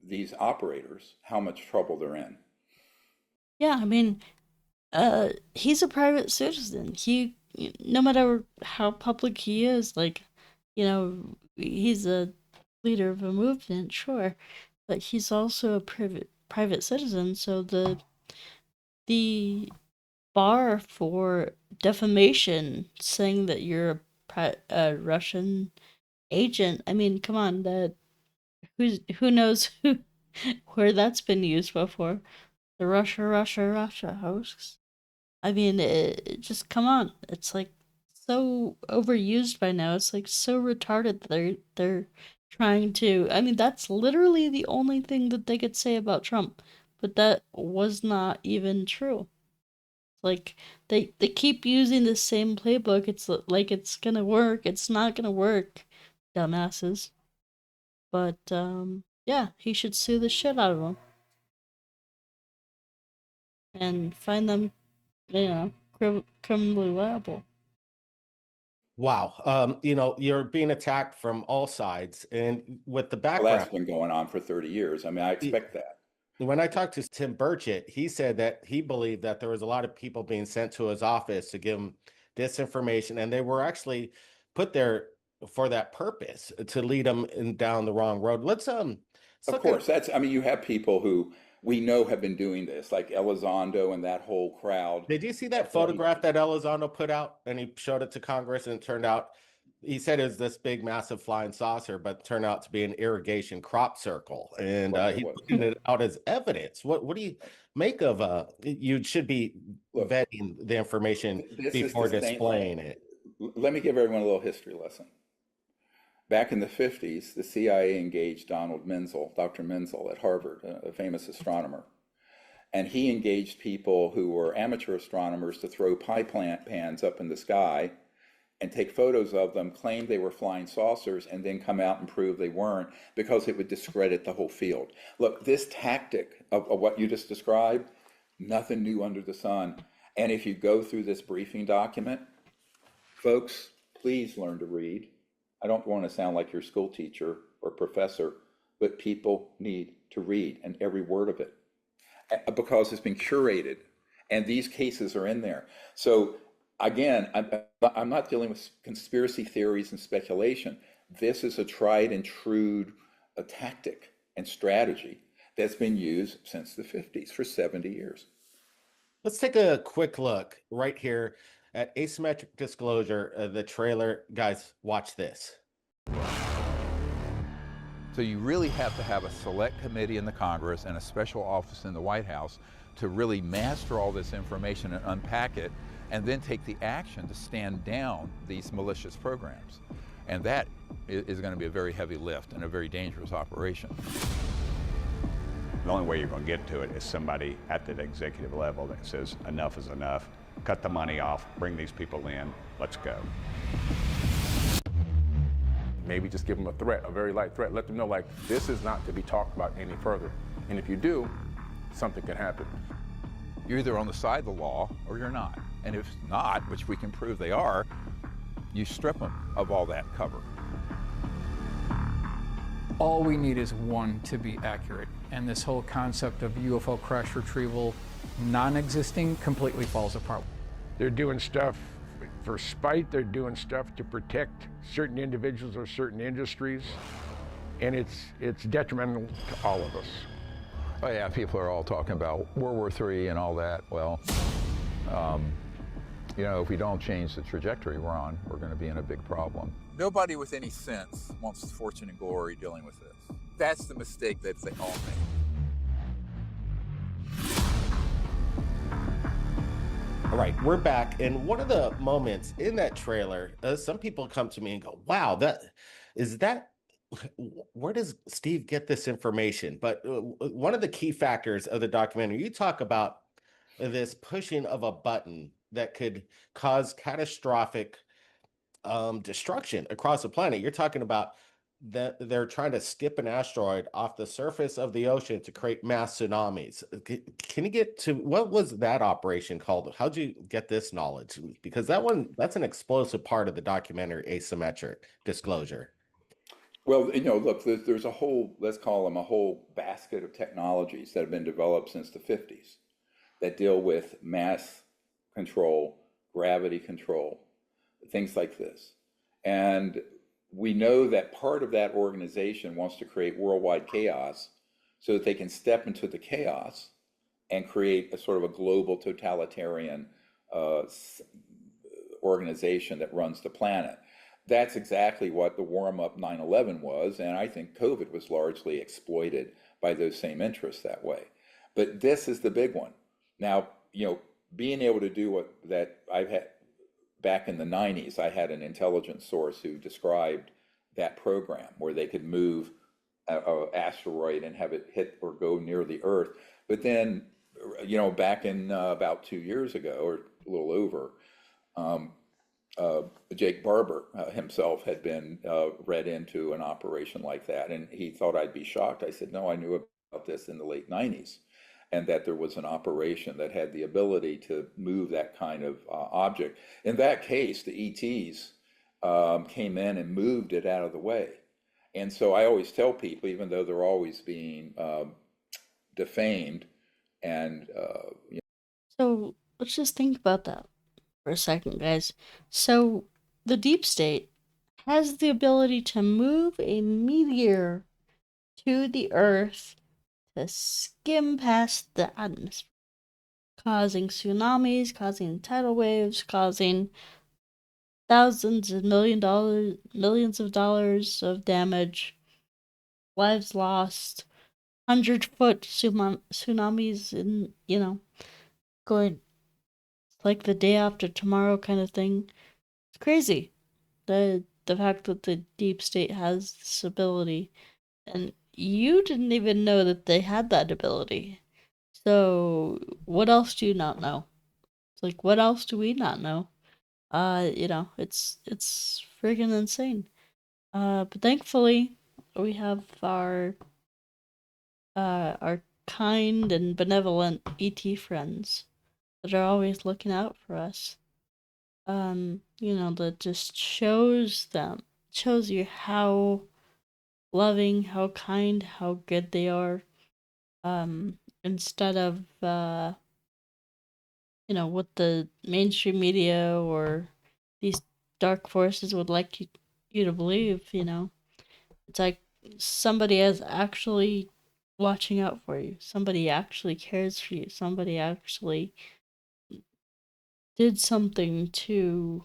these operators, how much trouble they're in. Yeah, I mean, he's a private citizen. He, no matter how public he is, like, he's a leader of a movement, sure, but he's also a private citizen. So the bar for defamation, saying that you're a Russian agent, I mean, come on, who knows where that's been used before? The Russia hoax. I mean, just come on. It's like so overused by now. It's like so retarded that they're trying to. I mean, that's literally the only thing that they could say about Trump, but that was not even true. Like they keep using the same playbook. It's like it's gonna work. It's not gonna work, dumbasses. But yeah, he should sue the shit out of them and find them, criminally liable. Wow. You're being attacked from all sides, and with the Well, background. that's been going on for 30 years. I mean, I expect that. When I talked to Tim Burchett, he said that he believed that there was a lot of people being sent to his office to give him disinformation, and they were actually put there for that purpose, to lead them down the wrong road. Let's Of course, I mean, you have people who we know have been doing this, like Elizondo and that whole crowd. Did you see that photograph that Elizondo put out, and he showed it to Congress, and it turned out, he said it was this big, massive flying saucer, but it turned out to be an irrigation crop circle, and he's putting it out as evidence. What do you make of? You should be vetting the information before displaying it. Let me give everyone a little history lesson. Back in the 50s, the CIA engaged Dr. Menzel at Harvard, a famous astronomer. And he engaged people who were amateur astronomers to throw pie plant pans up in the sky and take photos of them, claim they were flying saucers, and then come out and prove they weren't, because it would discredit the whole field. Look, this tactic of what you just described, nothing new under the sun. And if you go through this briefing document, folks, please learn to read. I don't want to sound like your school teacher or professor, but people need to read, and every word of it, because it's been curated, and these cases are in there. So again, I'm not dealing with conspiracy theories and speculation. This is a tried and true tactic and strategy that's been used since the 50s for 70 years. Let's take a quick look right here at asymmetric disclosure, the trailer. Guys, watch this. So So you really have to have a select committee in the Congress and a special office in the White House to really master all this information and unpack it, and then take the action to stand down these malicious programs. And that is going to be a very heavy lift and a very dangerous operation. The only way you're going to get to it is somebody at that executive level that says enough is enough, cut the money off, bring these people in, let's go. Maybe just give them a threat, a very light threat. Let them know, like, this is not to be talked about any further. And if you do, something can happen. You're either on the side of the law or you're not. And if not, which we can prove they are, you strip them of all that cover. All we need is one to be accurate. And this whole concept of UFO crash retrieval non-existing completely falls apart. They're doing stuff for spite. They're doing stuff to protect certain individuals or certain industries. And it's detrimental to all of us. Oh yeah, people are all talking about World War III and all that. Well, you know, if we don't change the trajectory we're on, we're going to be in a big problem. Nobody with any sense wants fortune and glory dealing with this. That's the mistake that they all make. All right, we're back. And one of the moments in that trailer, some people come to me and go, wow, where does Steve get this information? But one of the key factors of the documentary, you talk about this pushing of a button that could cause catastrophic destruction across the planet. You're talking about that they're trying to skip an asteroid off the surface of the ocean to create mass tsunamis. Can you get to what was that operation called? How'd you get this knowledge? Because that's an explosive part of the documentary, Asymmetric Disclosure. Well, you know, look, there's a whole, let's call them a whole basket of technologies that have been developed since the 50s that deal with mass control, gravity control, things like this. And we know that part of that organization wants to create worldwide chaos so that they can step into the chaos and create a sort of a global totalitarian organization that runs the planet. That's exactly what the warm-up 9/11 was, and I think COVID was largely exploited by those same interests that way. But this is the big one. Now, you know, being able to do what that I've had back in the 90s, I had an intelligence source who described that program where they could move an asteroid and have it hit or go near the Earth. But then, you know, back in about 2 years ago, or a little over, Jake Barber himself had been read into an operation like that, and he thought I'd be shocked. I said, no, I knew about this in the late 90s, and that there was an operation that had the ability to move that kind of object. In that case, the ETs came in and moved it out of the way. And so I always tell people, even though they're always being defamed and So let's just think about that for a second, guys. So the deep state has the ability to move a meteor to the Earth to skim past the atmosphere, causing tsunamis, causing tidal waves, causing thousands and millions of dollars of damage, lives lost, 100-foot tsunamis, and going like the day after tomorrow kind of thing. It's crazy. The fact that the deep state has this ability, and you didn't even know that they had that ability. So what else do you not know? It's like, what else do we not know? It's freaking insane. But thankfully we have our kind and benevolent ET friends that are always looking out for us. That just shows you how loving, how kind, how good they are. Instead of what the mainstream media or these dark forces would like you to believe, it's like somebody is actually watching out for you. Somebody actually cares for you. Somebody actually did something to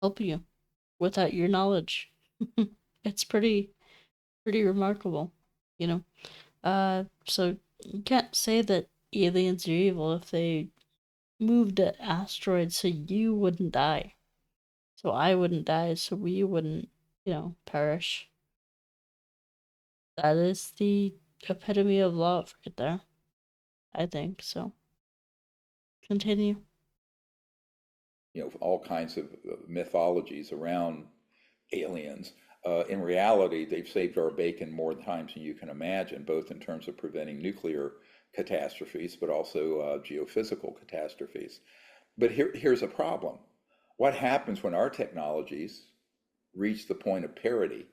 help you without your knowledge. It's pretty pretty remarkable, you know. So you can't say that aliens are evil if they moved an asteroid so you wouldn't die, so I wouldn't die, so we wouldn't, perish. That is the epitome of love right there, I think. So continue. All kinds of mythologies around aliens. In reality, they've saved our bacon more times than you can imagine, both in terms of preventing nuclear catastrophes, but also geophysical catastrophes. But here's a problem. What happens when our technologies reach the point of parity,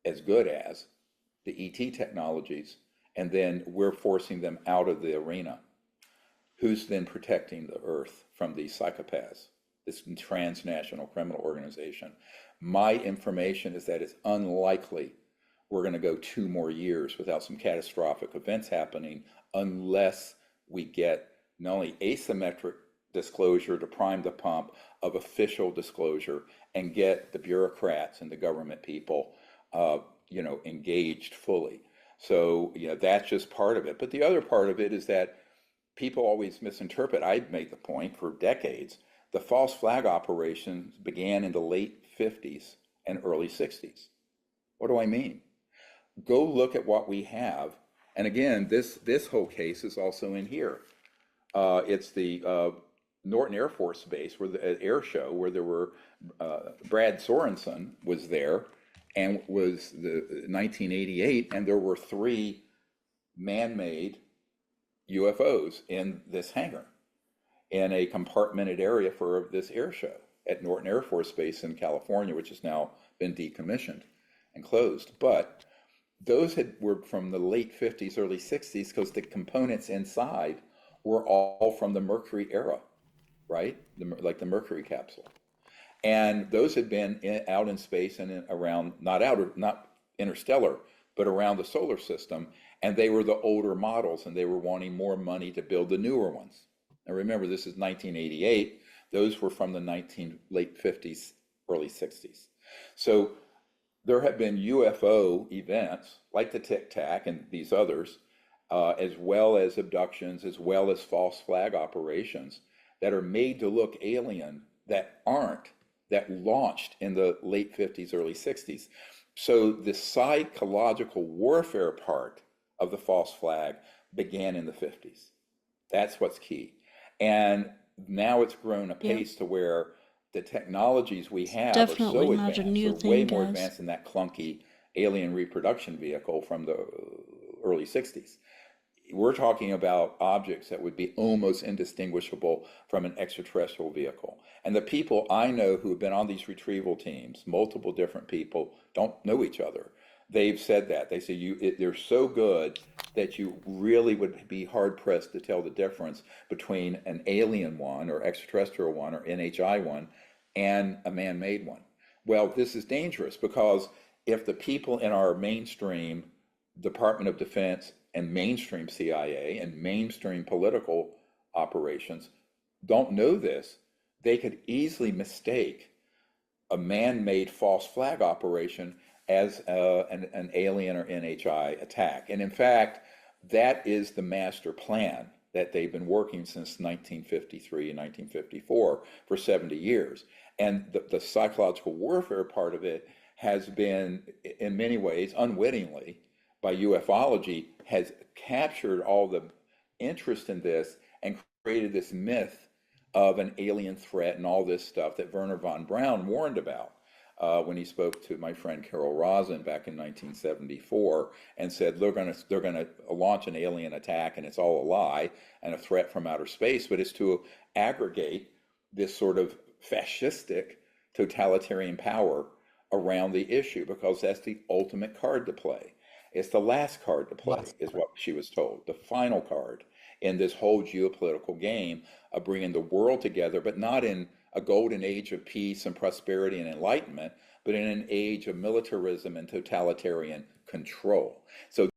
as good as the ET technologies, and then we're forcing them out of the arena? Who's then protecting the Earth from these psychopaths, this transnational criminal organization? My information is that it's unlikely we're going to go 2 more years without some catastrophic events happening unless we get not only asymmetric disclosure to prime the pump of official disclosure and get the bureaucrats and the government people, engaged fully. So, that's just part of it. But the other part of it is that people always misinterpret. I've made the point for decades. The false flag operations began in the late 50s and early 60s. What do I mean? Go look at what we have. And again, this whole case is also in here. It's the Norton Air Force Base, where the air show, where there were Brad Sorensen was there, and was the 1988, and there were 3 man-made UFOs in this hangar in a compartmented area for this air show at Norton Air Force Base in California, which has now been decommissioned and closed. But those were from the late 50s, early 60s, because the components inside were all from the Mercury era, right? Like the Mercury capsule. And those had been out in space and around, not interstellar, but around the solar system. And they were the older models, and they were wanting more money to build the newer ones. Now remember, this is 1988. Those were from the late 50s, early 60s. So there have been UFO events like the Tic Tac and these others, as well as abductions, as well as false flag operations that are made to look alien that aren't, that launched in the late 50s, early 60s. So the psychological warfare part of the false flag began in the 50s. That's what's key. And now it's grown apace to where the technologies we have are so advanced, they're way more advanced than that clunky alien reproduction vehicle from the early 60s. We're talking about objects that would be almost indistinguishable from an extraterrestrial vehicle. And the people I know who have been on these retrieval teams, multiple different people, don't know each other. They've said that. They say they're so good that you really would be hard-pressed to tell the difference between an alien one or extraterrestrial one or NHI one and a man-made one. Well, this is dangerous because if the people in our mainstream Department of Defense and mainstream CIA and mainstream political operations don't know this, they could easily mistake a man-made false flag operation as an alien or NHI attack. And in fact, that is the master plan that they've been working since 1953 and 1954 for 70 years. And the psychological warfare part of it has been, in many ways, unwittingly, by ufology, has captured all the interest in this and created this myth of an alien threat and all this stuff that Werner von Braun warned about when he spoke to my friend Carol Rosin back in 1974 and said they're going to launch an alien attack and it's all a lie and a threat from outer space, but it's to aggregate this sort of fascistic totalitarian power around the issue because that's the ultimate card to play. It's the last card to play, is what she was told, the final card in this whole geopolitical game of bringing the world together, but not in a golden age of peace and prosperity and enlightenment, but in an age of militarism and totalitarian control. So,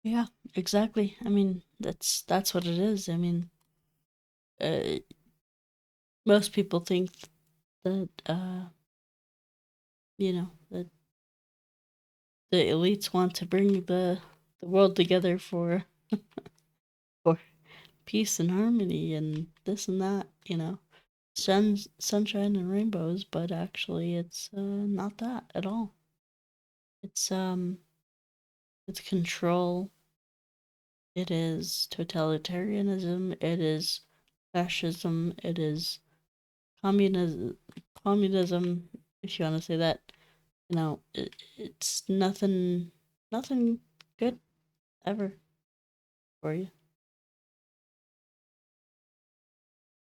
yeah, exactly. I mean, that's what it is. I mean, most people think that that the elites want to bring the world together for for peace and harmony and this and that, sunshine and rainbows, but actually it's not that at all. It's control. It is totalitarianism. It is fascism. It is communism. Communism, if you want to say that. It's nothing good ever for you.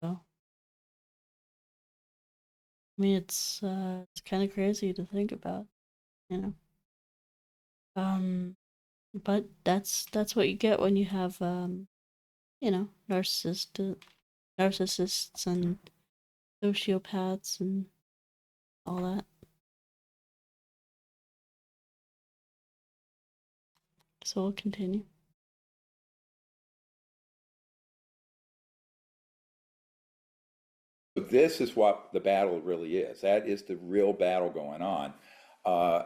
So, I mean, it's kind of crazy to think about, you know. But that's what you get when you have narcissists and sociopaths and all that. So we'll continue. This is what the battle really is. That is the real battle going on.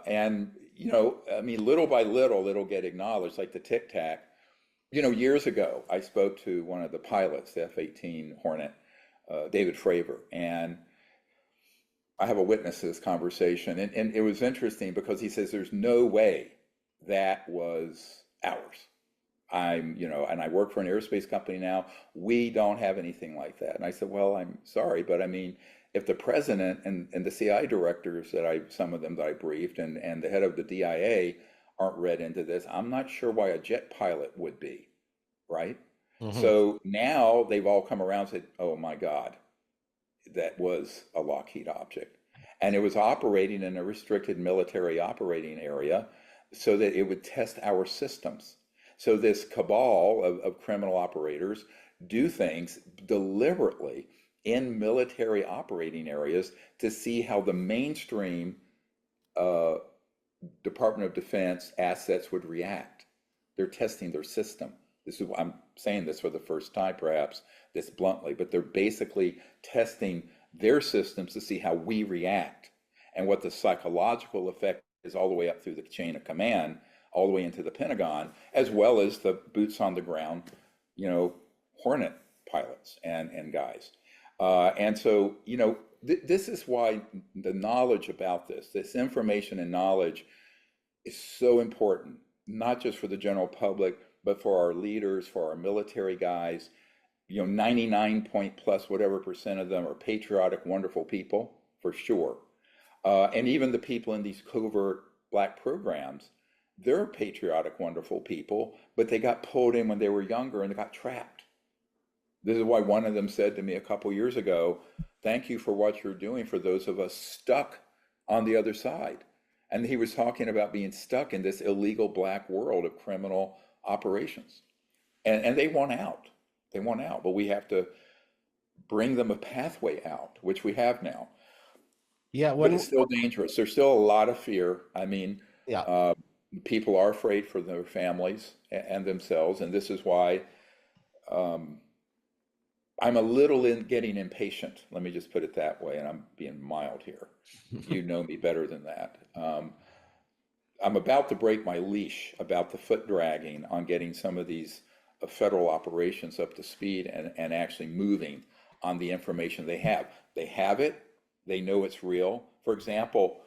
And, I mean, little by little, it'll get acknowledged, like the Tic Tac. Years ago, I spoke to one of the pilots, the F-18 Hornet, David Fravor, and I have a witness to this conversation. And it was interesting because he says there's no way that was ours. And I work for an aerospace company now. We don't have anything like that. And I said, well, I'm sorry, but I mean, if the president and the CI directors some of them that I briefed and the head of the DIA aren't read into this, I'm not sure why a jet pilot would be, right? Mm-hmm. So now they've all come around and said, oh my God, that was a Lockheed object. And it was operating in a restricted military operating area so that it would test our systems. So this cabal of criminal operators do things deliberately in military operating areas to see how the mainstream Department of Defense assets would react. They're testing their system. I'm saying this for the first time, perhaps, this bluntly, but they're basically testing their systems to see how we react and what the psychological effect is all the way up through the chain of command, all the way into the Pentagon, as well as the boots on the ground, Hornet pilots and guys. And so, this is why the knowledge about this information and knowledge is so important, not just for the general public, but for our leaders, for our military guys. 99% of them are patriotic, wonderful people, for sure. And even the people in these covert black programs, they're patriotic, wonderful people, but they got pulled in when they were younger and they got trapped. This is why one of them said to me a couple years ago, thank you for what you're doing for those of us stuck on the other side. And he was talking about being stuck in this illegal black world of criminal operations. And they want out. They want out, but we have to bring them a pathway out, which we have now. Yeah, but it's still dangerous. There's still a lot of fear. I mean, yeah. People are afraid for their families and themselves, and this is why I'm a little getting impatient. Let me just put it that way, and I'm being mild here. You know me better than that. I'm about to break my leash about the foot dragging on getting some of these federal operations up to speed and actually moving on the information they have. They have it. They know it's real. For example,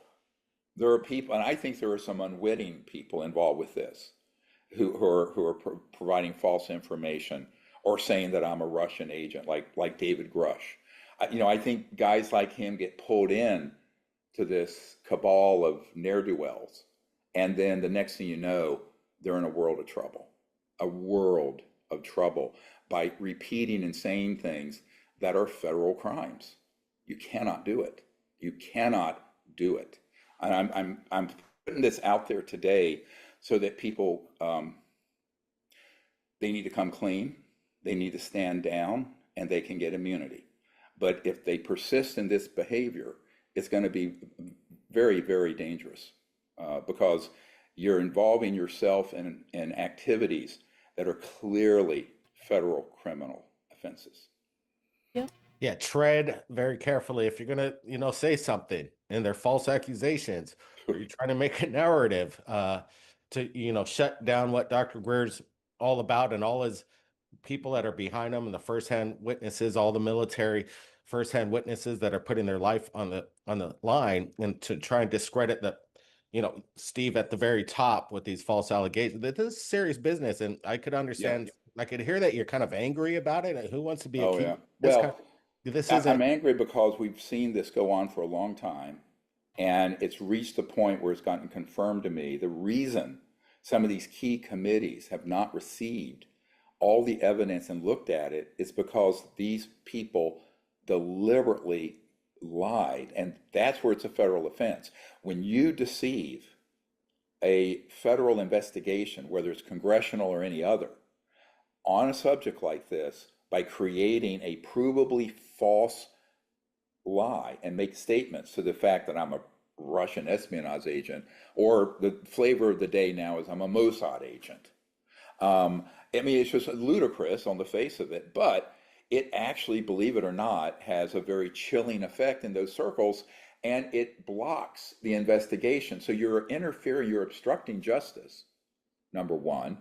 there are people, and I think there are some unwitting people involved with this, who are providing false information or saying that I'm a Russian agent, like David Grush. I think guys like him get pulled in to this cabal of ne'er-do-wells, and then the next thing you know, they're in a world of trouble by repeating and saying things that are federal crimes. You cannot do it. You cannot do it. And I'm putting this out there today so that people, they need to come clean, they need to stand down, and they can get immunity. But if they persist in this behavior, it's going to be very, very dangerous because you're involving yourself in activities that are clearly federal criminal offenses. Yeah, tread very carefully if you're gonna, say something and they're false accusations. Are you trying to make a narrative to, shut down what Dr. Greer's all about and all his people that are behind him and the firsthand witnesses, all the military firsthand witnesses that are putting their life on the line, and to try and discredit Steve at the very top with these false allegations? This is serious business, and I could understand. I could hear that you're kind of angry about it. Who wants to be Oh, accused? yeah. This Well, this I'm isn't. angry because we've seen this go on for a long time, and it's reached the point where it's gotten confirmed to me. The reason some of these key committees have not received all the evidence and looked at it is because these people deliberately lied, and that's where it's a federal offense. When you deceive a federal investigation, whether it's congressional or any other, on a subject like this, by creating a provably false lie and make statements to the fact that I'm a Russian espionage agent, or the flavor of the day now is I'm a Mossad agent. I mean, it's just ludicrous on the face of it, but it actually, believe it or not, has a very chilling effect in those circles, and it blocks the investigation. So you're interfering, you're obstructing justice, number one,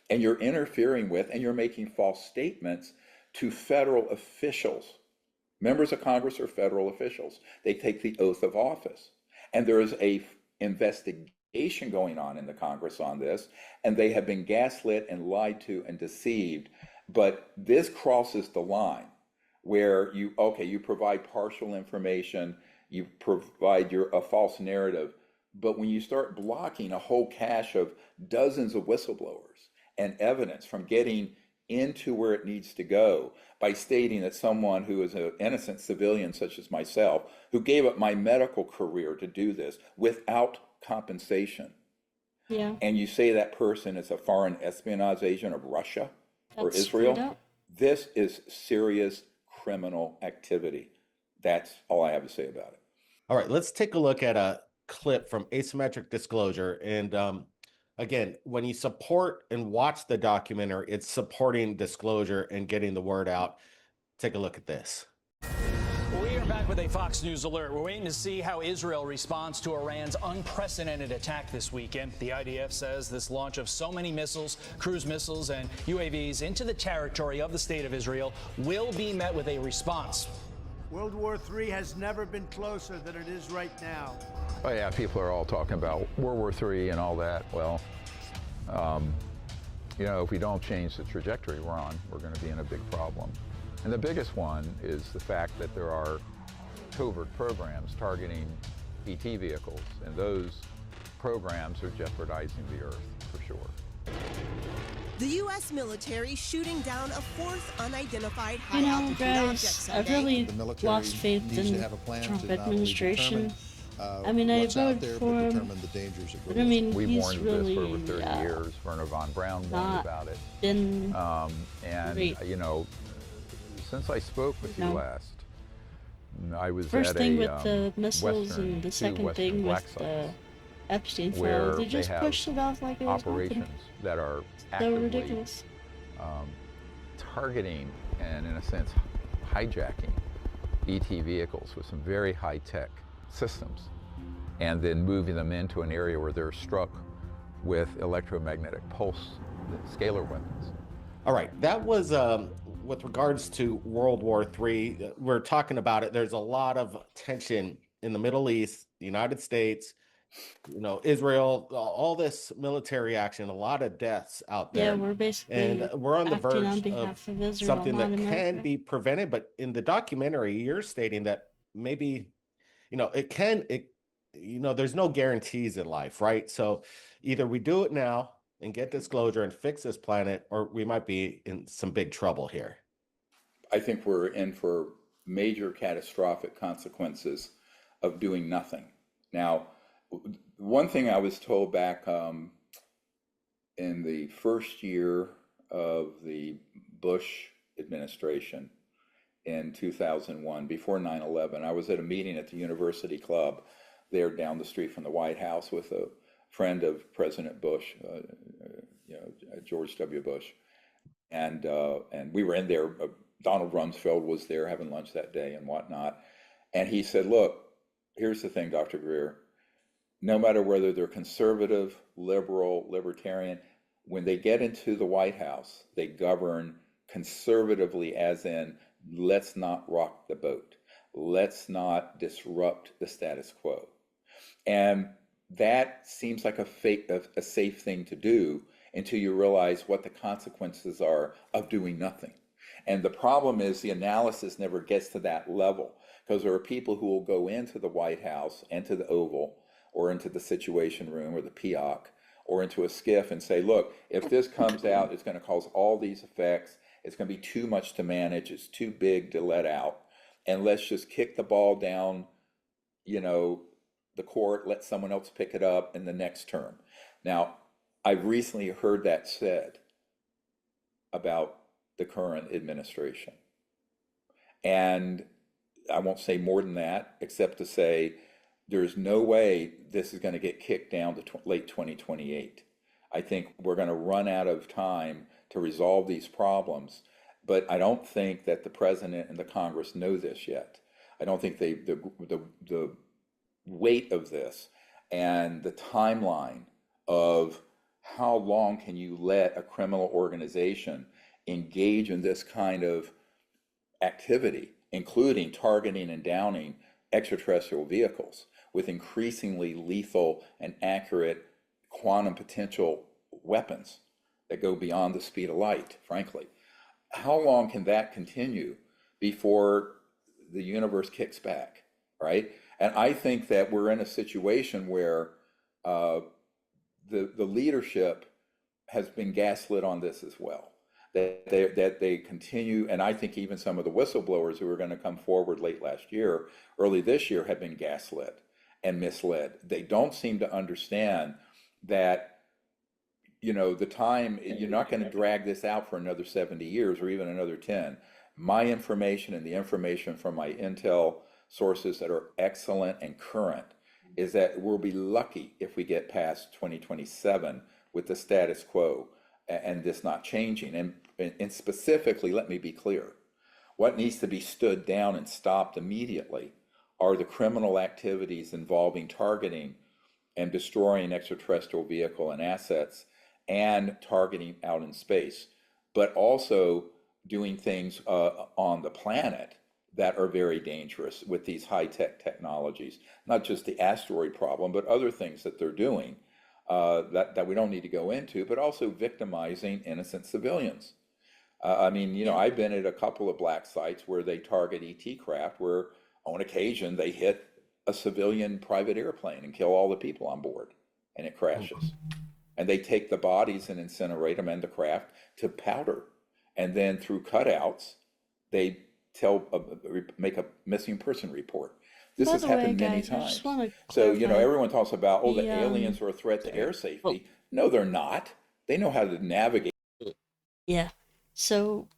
and you're interfering with and you're making false statements to federal officials. Members of Congress are federal officials. They take the oath of office. And there is a investigation going on in the Congress on this, and they have been gaslit and lied to and deceived. But this crosses the line where you provide partial information, you provide a false narrative, but when you start blocking a whole cache of dozens of whistleblowers and evidence from getting into where it needs to go by stating that someone who is an innocent civilian such as myself, who gave up my medical career to do this without compensation, and you say that person is a foreign espionage agent of Russia or Israel, this is serious criminal activity. That's all I have to say about it. All right, let's take a look at a clip from Asymmetric Disclosure. And again, when you support and watch the documentary, it's supporting disclosure and getting the word out. Take a look at this. We are back with a Fox News alert. We're waiting to see how Israel responds to Iran's unprecedented attack this weekend. The IDF says this launch of so many missiles, cruise missiles, and UAVs into the territory of the state of Israel will be met with a response. World War III has never been closer than it is right now. Oh yeah, people are all talking about World War III and all that. Well, if we don't change the trajectory we're on, we're going to be in a big problem. And the biggest one is the fact that there are covert programs targeting ET vehicles, and those programs are jeopardizing the Earth for sure. The U.S. military shooting down a fourth unidentified You know, high-altitude object guys, Sunday. I've really lost faith in Trump administration. I mean, I voted for him, but I mean, we he's warned really this for over 30 years. Werner von Braun warned about it. Been And, since I spoke with you last, I was first at thing a with the missiles and the second thing with the Epstein file. They just pushed it off like it was operations nothing. that are So actively ridiculous. targeting and, in a sense, hijacking ET vehicles with some very high-tech systems, and then moving them into an area where they're struck with electromagnetic pulse scalar weapons. All right, that was with regards to World War III. We're talking about it. There's a lot of tension in the Middle East, the United States, Israel, all this military action, a lot of deaths out there. Yeah, we're basically and we're on the acting verge on behalf of Israel, something not that America. can be prevented. But in the documentary, you're stating that maybe, there's no guarantees in life, right? So either we do it now and get disclosure and fix this planet, or we might be in some big trouble here. I think we're in for major catastrophic consequences of doing nothing. Now, one thing I was told back in the first year of the Bush administration in 2001, before 9/11, I was at a meeting at the University Club there down the street from the White House with a friend of President Bush, George W. Bush, and we were in there. Donald Rumsfeld was there having lunch that day and whatnot, and he said, "Look, here's the thing, Dr. Greer. no matter whether they're conservative, liberal, libertarian, when they get into the White House, they govern conservatively, as in, let's not rock the boat. Let's not disrupt the status quo. And that seems like a safe thing to do until you realize what the consequences are of doing nothing. And the problem is the analysis never gets to that level, because there are people who will go into the White House, into the Oval, or into the Situation Room or the PIOC, or into a SCIF and say, look, if this comes out, it's going to cause all these effects. It's going to be too much to manage. It's too big to let out. And let's just kick the ball down, the court, let someone else pick it up in the next term. Now, I've recently heard that said about the current administration. And I won't say more than that, except to say there's no way this is going to get kicked down to late 2028. I think we're going to run out of time to resolve these problems, but I don't think that the president and the Congress know this yet. I don't think the weight of this and the timeline of how long can you let a criminal organization engage in this kind of activity, including targeting and downing extraterrestrial vehicles with increasingly lethal and accurate quantum potential weapons that go beyond the speed of light, frankly. How long can that continue before the universe kicks back, right? And I think that we're in a situation where the leadership has been gaslit on this as well. That they continue, and I think even some of the whistleblowers who are going to come forward late last year, early this year, have been gaslit and misled. They don't seem to understand that, the time, you're not going to drag this out for another 70 years or even another 10. My information and the information from my intel sources that are excellent and current is that we'll be lucky if we get past 2027 with the status quo and this not changing. And specifically, let me be clear, what needs to be stood down and stopped immediately are the criminal activities involving targeting and destroying extraterrestrial vehicle and assets and targeting out in space, but also doing things on the planet that are very dangerous with these high-tech technologies, not just the asteroid problem, but other things that they're doing that we don't need to go into, but also victimizing innocent civilians. I've been at a couple of black sites where they target ET craft, where on occasion they hit a civilian private airplane and kill all the people on board, and it crashes. And they take the bodies and incinerate them and the craft to powder. And then through cutouts, they make a missing person report. This has happened many times. So, everyone talks about, the aliens are a threat to air safety. No, they're not. They know how to navigate. Yeah. So,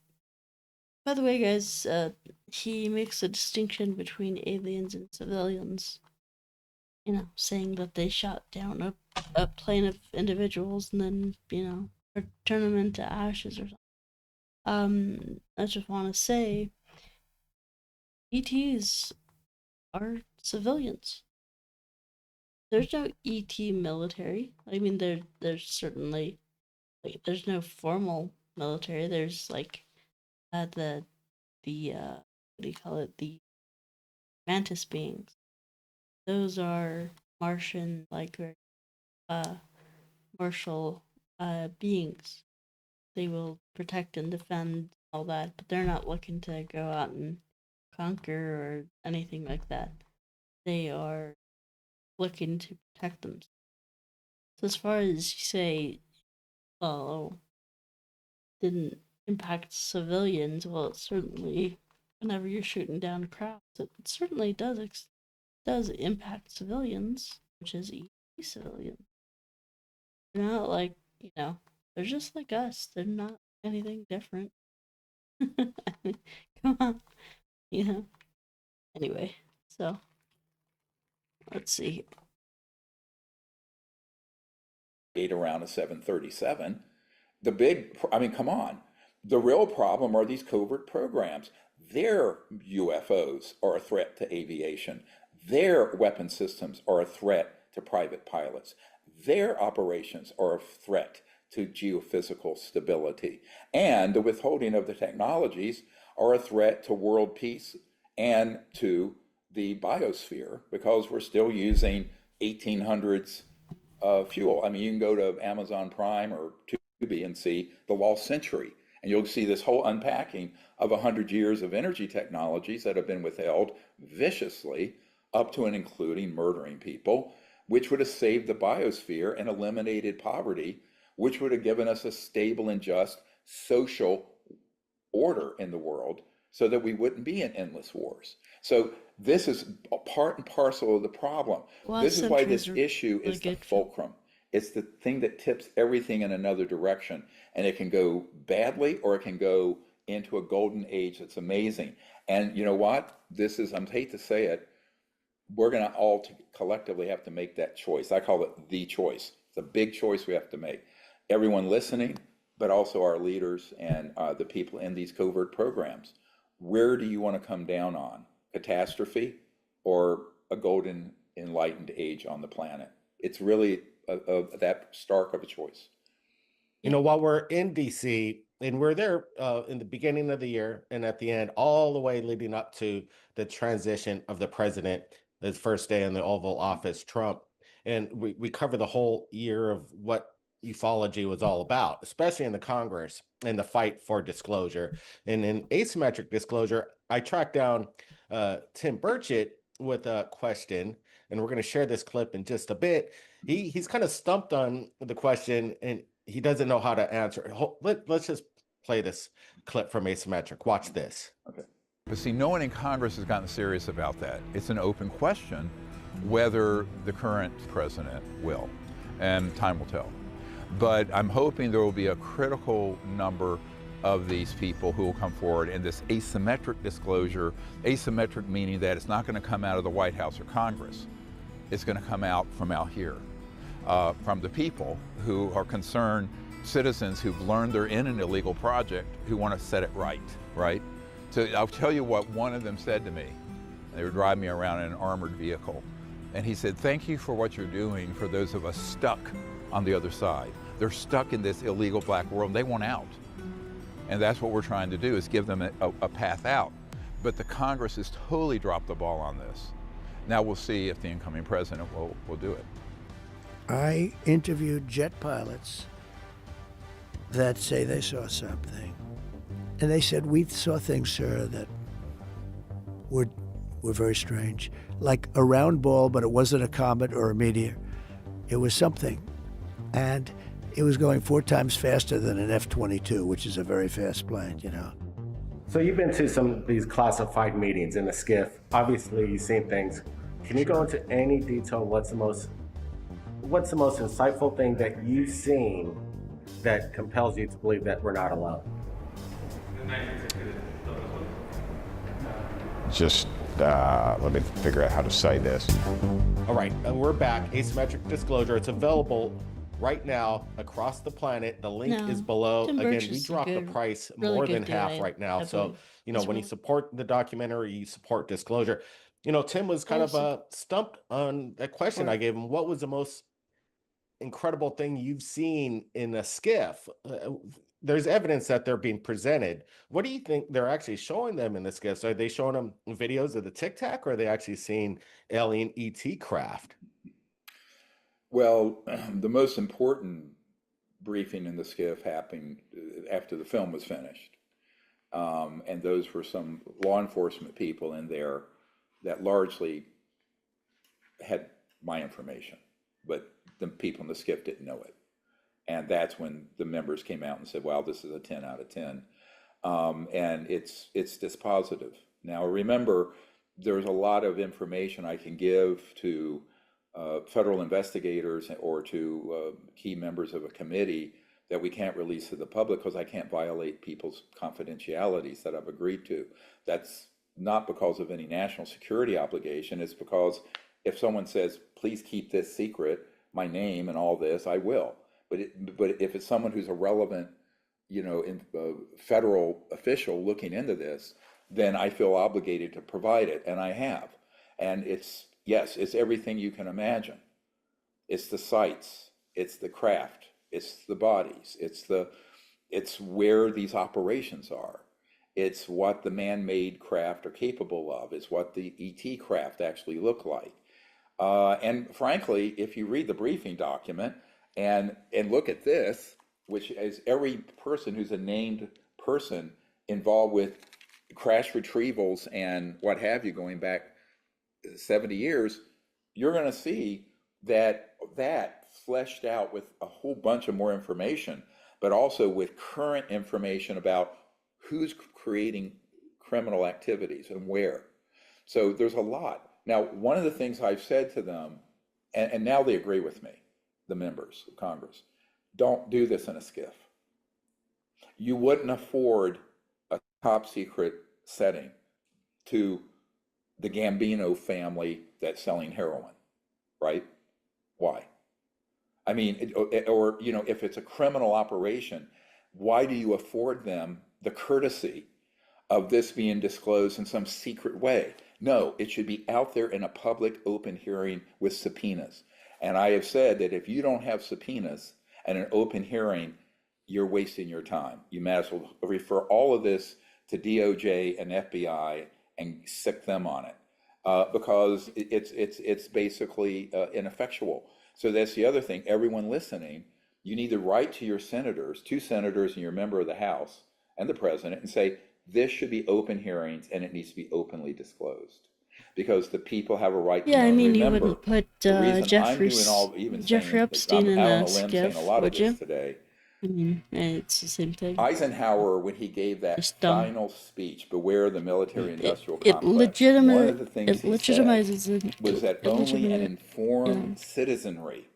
by the way, guys, he makes a distinction between aliens and civilians. Saying that they shot down a plane of individuals and then, or turn them into ashes or something. I just want to say, ETs are civilians. There's no ET military. There's certainly, there's no formal military. There's the what do you call it? The mantis beings. Those are Martian, martial beings. They will protect and defend all that, but they're not looking to go out and conquer or anything like that. They are looking to protect them. So as far as you say, didn't impact civilians, well, it certainly, whenever you're shooting down crafts, it certainly does impact civilians, which is civilians. They're not they're just like us. They're not anything different. Come on. Anyway, so let's see. Around a 737. Come on. The real problem are these covert programs. Their UFOs are a threat to aviation. Their weapon systems are a threat to private pilots. Their operations are a threat to geophysical stability, and the withholding of the technologies are a threat to world peace and to the biosphere, because we're still using 1800s fuel. I mean, you can go to Amazon Prime or Tubi and see The Lost Century, and you'll see this whole unpacking of 100 years of energy technologies that have been withheld viciously, up to and including murdering people, which would have saved the biosphere and eliminated poverty, which would have given us a stable and just social order in the world so that we wouldn't be in endless wars. So this is a part and parcel of the problem. This is why this issue is the fulcrum. It's the thing that tips everything in another direction, and it can go badly or it can go into a golden age that's amazing. And you know what? This is, I hate to say it, we're going to all collectively have to make that choice. I call it the choice. It's a big choice we have to make. Everyone listening, but also our leaders and the people in these covert programs. Where do you want to come down on? Catastrophe or a golden enlightened age on the planet? It's really that stark of a choice. You know, while we're in DC, and we're there in the beginning of the year and at the end, all the way leading up to the transition of the president, his first day in the Oval Office, Trump, and we cover the whole year of what ufology was all about, especially in the Congress and the fight for disclosure. And in asymmetric disclosure, I tracked down Tim Burchett with a question, and we're going to share this clip in just a bit. He's kind of stumped on the question, and he doesn't know how to answer. Let's just play this clip from asymmetric. Watch this. Okay. But see, no one in Congress has gotten serious about that. It's an open question whether the current president will, and time will tell. But I'm hoping there will be a critical number of these people who will come forward in this asymmetric disclosure, asymmetric meaning that it's not going to come out of the White House or Congress. It's going to come out from out here, from the people who are concerned, citizens who've learned they're in an illegal project, who want to set it right? So I'll tell you what one of them said to me. They were driving me around in an armored vehicle. And he said, "Thank you for what you're doing for those of us stuck on the other side. They're stuck in this illegal black world, and they want out. And that's what we're trying to do, is give them a path out. But the Congress has totally dropped the ball on this. Now we'll see if the incoming president will do it." I interviewed jet pilots that say they saw something. And they said, "We saw things, sir, that were very strange. Like a round ball, but it wasn't a comet or a meteor. It was something. And it was going 4 times faster than an F-22, which is a very fast plane, you know." So you've been to some of these classified meetings in the skiff. Obviously, you've seen things. Can you go into any detail? What's the most insightful thing that you've seen that compels you to believe that we're not alone? Just let me figure out how to say this. All right, and we're back. Asymmetric disclosure. It's available right now across the planet. The link is below. Again, we dropped the price more than half right now. So, you know, when you support the documentary, you support disclosure. You know, Tim was kind of stumped on that question I gave him. What was the most incredible thing you've seen in a skiff? There's evidence that they're being presented. What do you think they're actually showing them in the skiffs? Are they showing them videos of the Tic Tac, or are they actually seeing alien ET craft? Well, the most important briefing in the skiff happened after the film was finished. And those were some law enforcement people in there that largely had my information, but the people in the skiff didn't know it. And that's when the members came out and said, "Wow, this is a 10 out of 10." And it's dispositive. Now, remember, there's a lot of information I can give to federal investigators or to key members of a committee that we can't release to the public because I can't violate people's confidentialities that I've agreed to. That's not because of any national security obligation. It's because if someone says, "Please keep this secret, my name and all this," I will. But if it's someone who's a relevant, you know, federal official looking into this, then I feel obligated to provide it, and I have. And it's everything you can imagine. It's the sites, it's the craft, it's the bodies, it's where these operations are. It's what the man-made craft are capable of. It's what the ET craft actually look like. And frankly, if you read the briefing document and look at this, which is every person who's a named person involved with crash retrievals and what have you going back 70 years, you're going to see that fleshed out with a whole bunch of more information, but also with current information about who's creating criminal activities and where. So there's a lot. Now, one of the things I've said to them, and now they agree with me, the members of Congress, don't do this in a skiff. You wouldn't afford a top secret setting to the Gambino family that's selling heroin, right? Why? I mean, or, you know, if it's a criminal operation, why do you afford them the courtesy of this being disclosed in some secret way? No, it should be out there in a public open hearing with subpoenas. And I have said that if you don't have subpoenas and an open hearing, you're wasting your time. You might as well refer all of this to DOJ and FBI and sick them on it, because it's basically ineffectual. So that's the other thing. Everyone listening, you need to write to your senators, two senators and your member of the House and the president, and say, this should be open hearings and it needs to be openly disclosed, because the people have a right to know. Yeah, I mean, you remember, wouldn't put Jeffrey Jeffrey Epstein in a skiff, would you? Today. I mean, it's the same thing. Eisenhower, when he gave that Just dumb. final speech, "Beware the military-industrial It complex," one of the things he legitimizes said was that only an informed citizenry,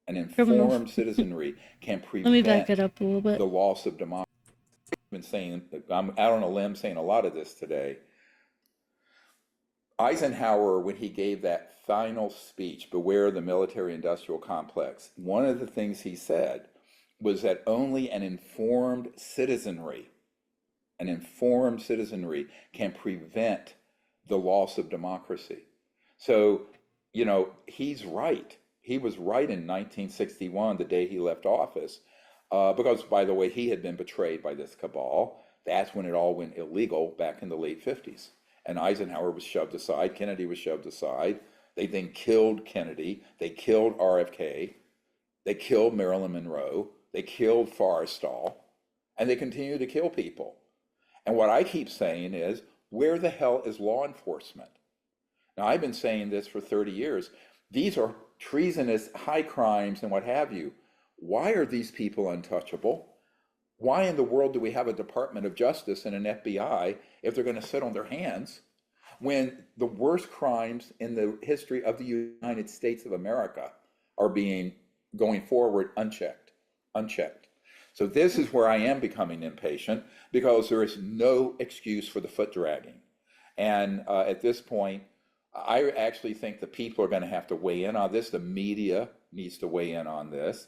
can prevent Let me back it up a little bit. the loss of democracy. I've been saying, I'm out on a limb saying a lot of this today. Eisenhower, when he gave that final speech, "Beware the military-industrial complex," one of the things he said was that only an informed citizenry can prevent the loss of democracy. So, you know, he's right. He was right in 1961, the day he left office, because, by the way, he had been betrayed by this cabal. That's when it all went illegal back in the late 50s. And Eisenhower was shoved aside. Kennedy was shoved aside. They then killed Kennedy. They killed RFK. They killed Marilyn Monroe. They killed Forrestal. And they continue to kill people. And what I keep saying is, where the hell is law enforcement? Now, I've been saying this for 30 years. These are treasonous high crimes and what have you. Why are these people untouchable? Why in the world do we have a Department of Justice and an FBI if they're going to sit on their hands when the worst crimes in the history of the United States of America are going forward unchecked? So this is where I am becoming impatient, because there is no excuse for the foot dragging. And at this point, I actually think the people are going to have to weigh in on this. The media needs to weigh in on this.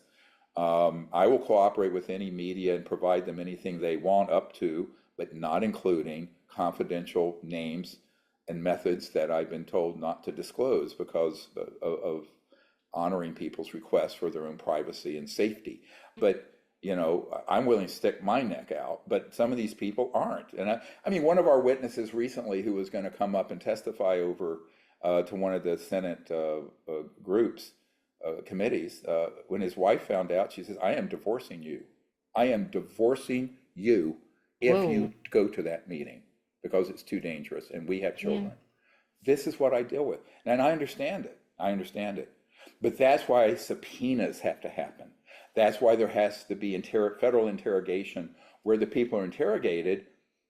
I will cooperate with any media and provide them anything they want, up to, but not including confidential names and methods that I've been told not to disclose because of honoring people's requests for their own privacy and safety. But, you know, I'm willing to stick my neck out, but some of these people aren't. And I mean, one of our witnesses recently who was going to come up and testify over to one of the Senate committees, when his wife found out, she says, I am divorcing you. I am divorcing you if you go to that meeting, because it's too dangerous and we have children. This is what I deal with. And I understand it. But that's why subpoenas have to happen. That's why there has to be federal interrogation where the people are interrogated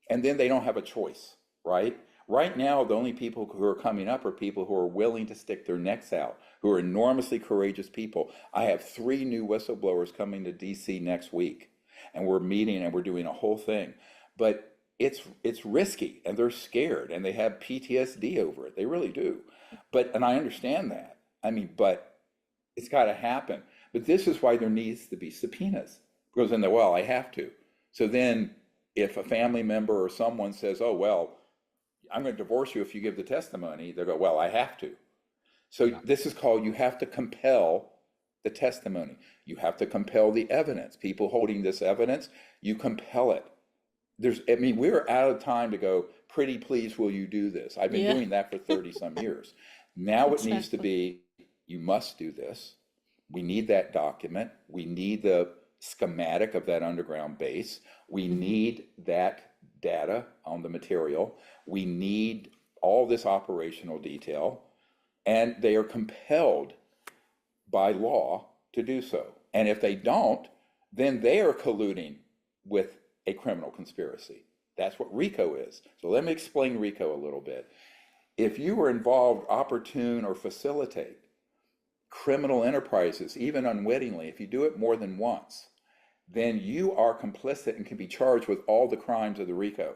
and then they don't have a choice, right? Right now, the only people who are coming up are people who are willing to stick their necks out, who are enormously courageous people. I have 3 new whistleblowers coming to DC next week, and we're meeting and we're doing a whole thing. But it's risky, and they're scared, and they have PTSD over it. They really do. And I understand that. I mean, but it's got to happen. But this is why there needs to be subpoenas, because then I have to. So then if a family member or someone says, oh, well, I'm going to divorce you if you give the testimony, they go, well, I have to. So this is called, you have to compel the testimony. You have to compel the evidence. People holding this evidence, you compel it. We're out of time to go, pretty please, will you do this? I've been doing that for 30 some years. Now it needs to be, you must do this. We need that document. We need the schematic of that underground base. We need that data on the material. We need all this operational detail, and they are compelled by law to do so. And if they don't, then they are colluding with a criminal conspiracy. That's what RICO is. So let me explain RICO a little bit. If you are involved, opportune, or facilitate criminal enterprises, even unwittingly, if you do it more than once, then you are complicit and can be charged with all the crimes of the RICO.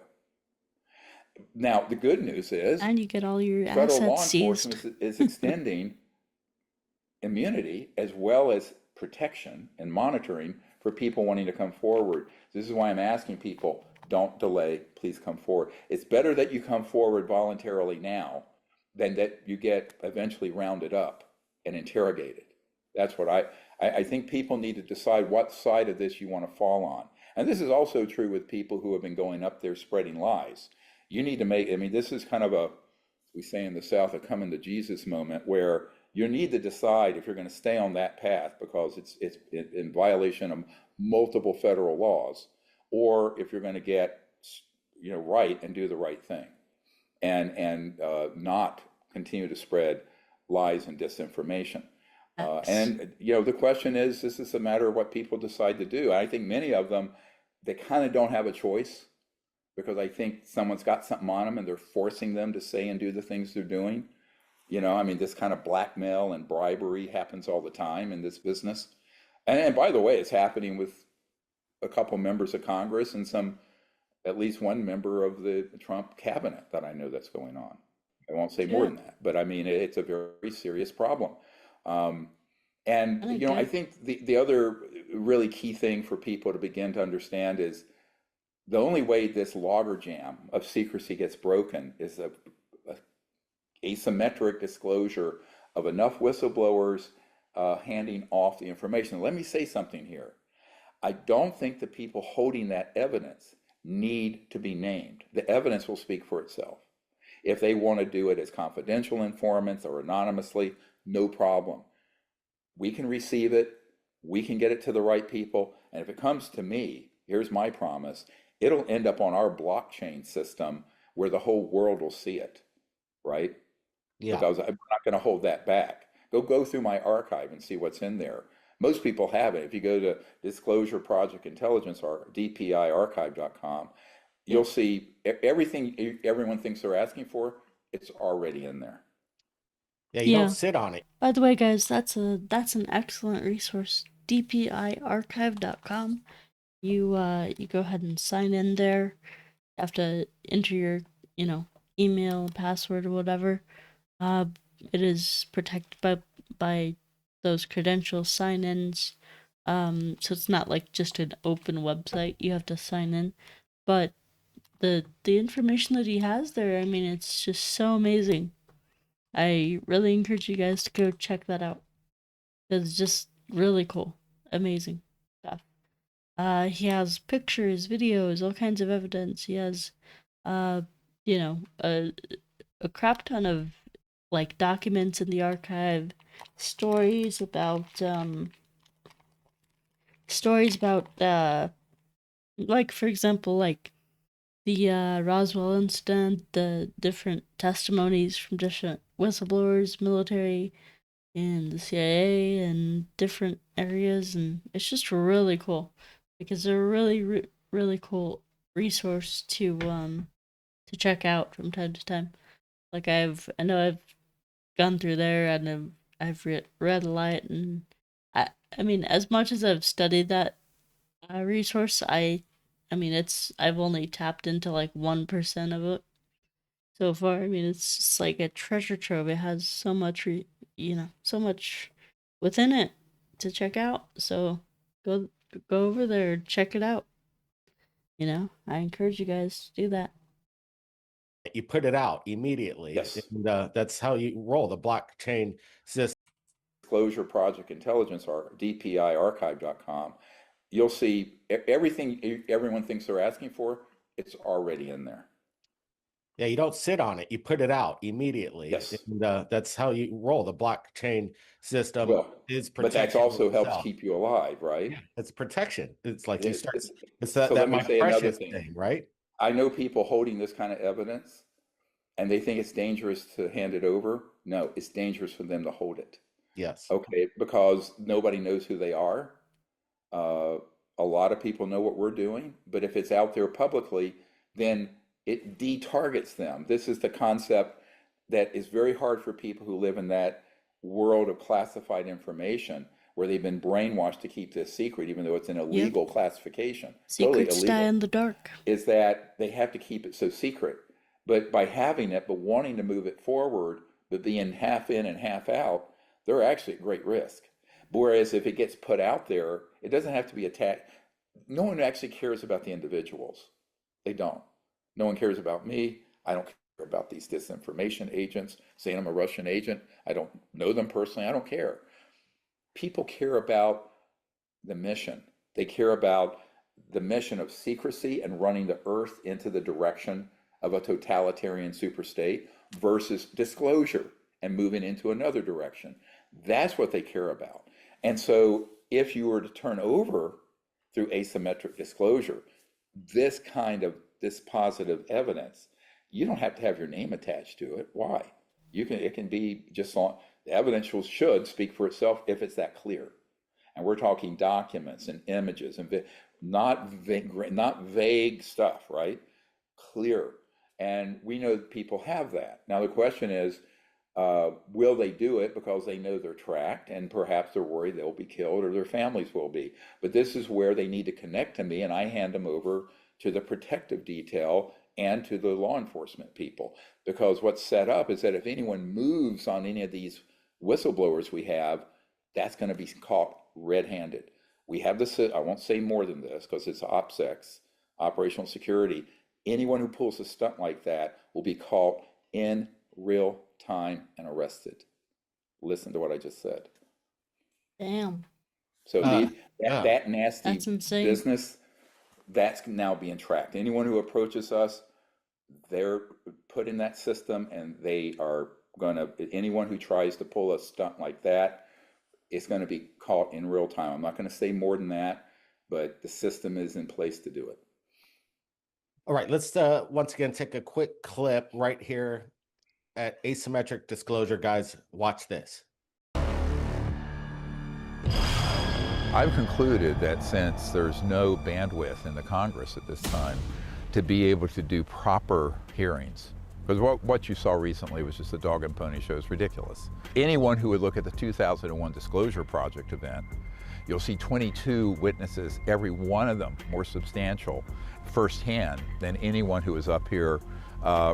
Now, the good news is, and you get all your federal law assets enforcement seized. is extending immunity as well as protection and monitoring for people wanting to come forward. This is why I'm asking people, don't delay, please come forward. It's better that you come forward voluntarily now than that you get eventually rounded up and interrogated. That's what I think people need to decide what side of this you want to fall on. And this is also true with people who have been going up there spreading lies. You need to make, this is kind of a, we say in the South, a coming to Jesus moment, where you need to decide if you're going to stay on that path because it's in violation of multiple federal laws, or if you're going to get right and do the right thing, and not continue to spread lies and disinformation. And the question is, this is a matter of what people decide to do. I think many of them, they kind of don't have a choice, because I think someone's got something on them and they're forcing them to say and do the things they're doing. This kind of blackmail and bribery happens all the time in this business. And by the way, it's happening with a couple members of Congress and at least one member of the Trump cabinet that I know that's going on. I won't say more than that, but it's a very serious problem. I think the other really key thing for people to begin to understand is the only way this logjam of secrecy gets broken is a asymmetric disclosure of enough whistleblowers handing off the information. Let me say something here. I don't think the people holding that evidence need to be named. The evidence will speak for itself. If they want to do it as confidential informants or anonymously, no problem. We can receive it. We can get it to the right people. And if it comes to me, here's my promise, it'll end up on our blockchain system where the whole world will see it, right? Yeah. Because I'm not going to hold that back. Go through my archive and see what's in there. Most people have it. If you go to Disclosure Project Intelligence or dpiarchive.com, you'll see everything everyone thinks they're asking for. It's already in there. Yeah, you don't sit on it. By the way, guys, that's an excellent resource. dpiarchive.com. You go ahead and sign in there. You have to enter your email, password, or whatever. It is protected by those credential sign-ins. So it's not like just an open website. You have to sign in. But the information that he has there, it's just so amazing. I really encourage you guys to go check that out. It's just really cool. Amazing stuff. He has pictures, videos, all kinds of evidence. He has, a crap ton of documents in the archive, stories about for example, the Roswell incident, the different testimonies from different whistleblowers, military, and the CIA, and different areas, and it's just really cool because they're a really really cool resource to check out from time to time. I know I've gone through there and I've read a lot, and as much as I've studied that resource, I've only tapped into 1% of it so far. It's just like a treasure trove. It has so much, so much within it to check out. So go over there, check it out. I encourage you guys to do that. You put it out immediately. Yes. And, that's how you roll the blockchain system. Disclosure Project Intelligence, or dpiarchive.com, you'll see everything everyone thinks they're asking for, it's already in there. Yeah, you don't sit on it. You put it out immediately. Yes. And, that's how you roll the blockchain system. Well, is but that protection also helps itself. keep you alive, right? Yeah, it's protection. It's like you start. It's so that let me my say another precious thing, right? I know people holding this kind of evidence and they think it's dangerous to hand it over. No, it's dangerous for them to hold it. Yes. Okay, because nobody knows who they are. A lot of people know what we're doing, but if it's out there publicly, then it de-targets them. This is the concept that is very hard for people who live in that world of classified information, where they've been brainwashed to keep this secret, even though it's an illegal classification. Secrets totally die illegal. in the dark. Is that they have to keep it so secret. But by having it, but wanting to move it forward, but being half in and half out, they're actually at great risk. Whereas if it gets put out there, it doesn't have to be attacked. No one actually cares about the individuals. They don't. No one cares about me. I don't care about these disinformation agents saying I'm a Russian agent. I don't know them personally. I don't care. People care about the mission. They care about the mission of secrecy and running the earth into the direction of a totalitarian superstate versus disclosure and moving into another direction. That's what they care about. And so if you were to turn over through asymmetric disclosure this positive evidence, you don't have to have your name attached to it. Why? It can be just on the evidence should speak for itself if it's that clear. And we're talking documents and images and not vague stuff, right? Clear. And we know that people have that. Now the question is, will they do it because they know they're tracked and perhaps they're worried they'll be killed or their families will be? But this is where they need to connect to me, and I hand them over to the protective detail and to the law enforcement people. Because what's set up is that if anyone moves on any of these whistleblowers we have, that's going to be caught red-handed. We have this, I won't say more than this because it's OPSEC, operational security. Anyone who pulls a stunt like that will be caught in real time and arrested. Listen to what I just said. Damn. So that nasty That's insane. business, that's now being tracked. Anyone who approaches us, they're put in that system, and they are gonna, anyone who tries to pull a stunt like that, it's gonna be caught in real time. I'm not gonna say more than that, but the system is in place to do it. All right, let's once again take a quick clip right here at asymmetric disclosure. Guys, watch this. I've concluded that since there's no bandwidth in the Congress at this time to be able to do proper hearings, because what you saw recently was just a dog and pony show. It's ridiculous. Anyone who would look at the 2001 Disclosure Project event, you'll see 22 witnesses, every one of them more substantial firsthand than anyone who was up here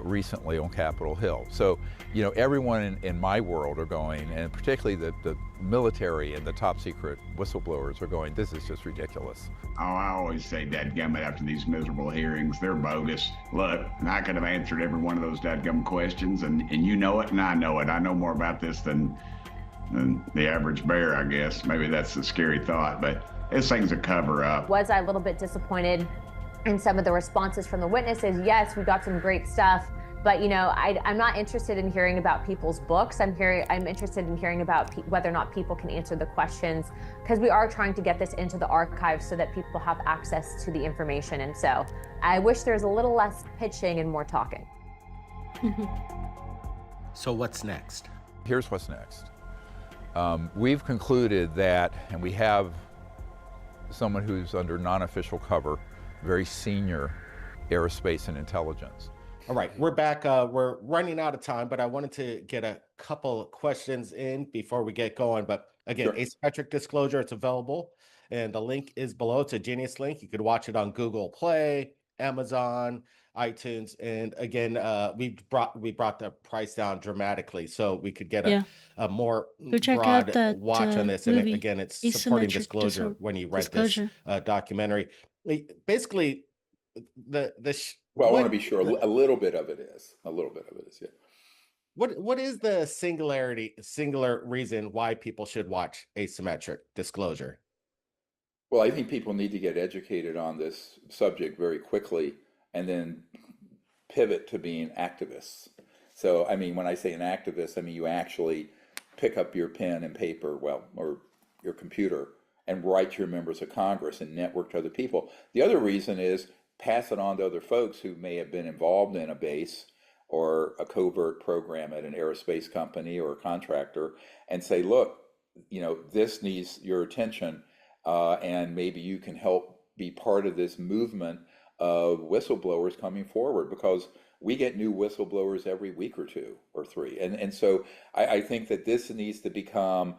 recently on Capitol Hill. So, you know, everyone in my world are going, and particularly the military and the top secret whistleblowers are going, this is just ridiculous. Oh, I always say dadgummit after these miserable hearings. They're bogus. Look, I could have answered every one of those dadgum questions, and you know it, and I know it. I know more about this than the average bear, I guess. Maybe that's a scary thought, but this thing's a cover-up. Was I a little bit disappointed in some of the responses from the witnesses? Yes, we got some great stuff, but you know, I'm not interested in hearing about people's books. I'm interested in hearing about whether or not people can answer the questions, because we are trying to get this into the archives so that people have access to the information. And so I wish there was a little less pitching and more talking. So what's next? Here's what's next. We've concluded that, and we have someone who's under non-official cover, very senior aerospace and intelligence. All right, we're back. We're running out of time, but I wanted to get a couple questions in before we get going. But again, Sure. Asymmetric Disclosure, it's available, and the link is below. It's a genius link. You could watch it on Google Play, Amazon, iTunes, and again, we brought the price down dramatically so we could get a more Go check out broad that watch on this. movie, And again, it's supporting Asymmetric disclosure when you rent Disclosure. this documentary. Basically, Well, I want to what be sure a little bit of it is. A little bit of it is, yeah. what is the singular reason why people should watch asymmetric disclosure? Well, I think people need to get educated on this subject very quickly and then pivot to being activists. So, I mean, when I say an activist, I mean you actually pick up your pen and paper, well, or your computer, and write to your members of Congress and network to other people. The other reason is pass it on to other folks who may have been involved in a base or a covert program at an aerospace company or a contractor and say, look, you know, this needs your attention, and maybe you can help be part of this movement of whistleblowers coming forward, because we get new whistleblowers every week or two or three. And so I think that this needs to become,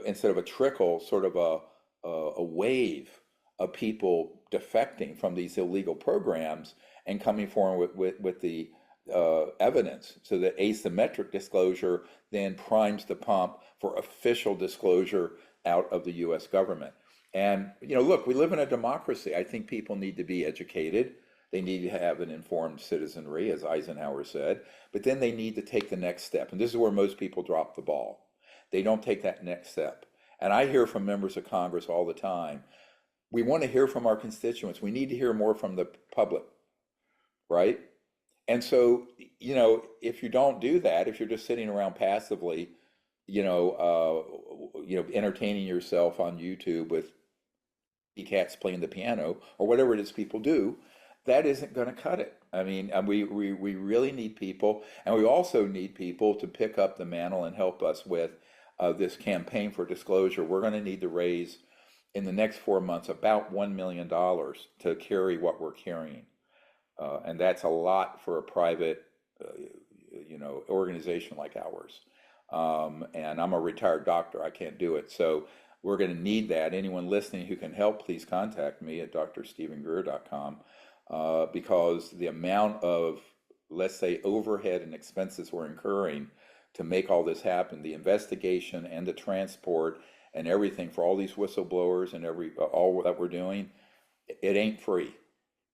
instead of a trickle, sort of a wave of people defecting from these illegal programs and coming forward with the evidence, so that asymmetric disclosure then primes the pump for official disclosure out of the U.S. government. And, you know, look, we live in a democracy. I think people need to be educated. They need to have an informed citizenry, as Eisenhower said, but then they need to take the next step. And this is where most people drop the ball. They don't take that next step. And I hear from members of Congress all the time, we want to hear from our constituents. We need to hear more from the public, right? And so, you know, if you don't do that, if you're just sitting around passively, entertaining yourself on YouTube with cats playing the piano or whatever it is people do, that isn't going to cut it. I mean, we really need people, and we also need people to pick up the mantle and help us with this campaign for disclosure. We're going to need to raise in the next 4 months about $1 million to carry what we're carrying, and that's a lot for a private, organization like ours. And I'm a retired doctor; I can't do it, so we're going to need that. Anyone listening who can help, please contact me at drstevengreer.com, because the amount of, let's say, overhead and expenses we're incurring to make all this happen, the investigation and the transport and everything for all these whistleblowers and all that we're doing, it ain't free.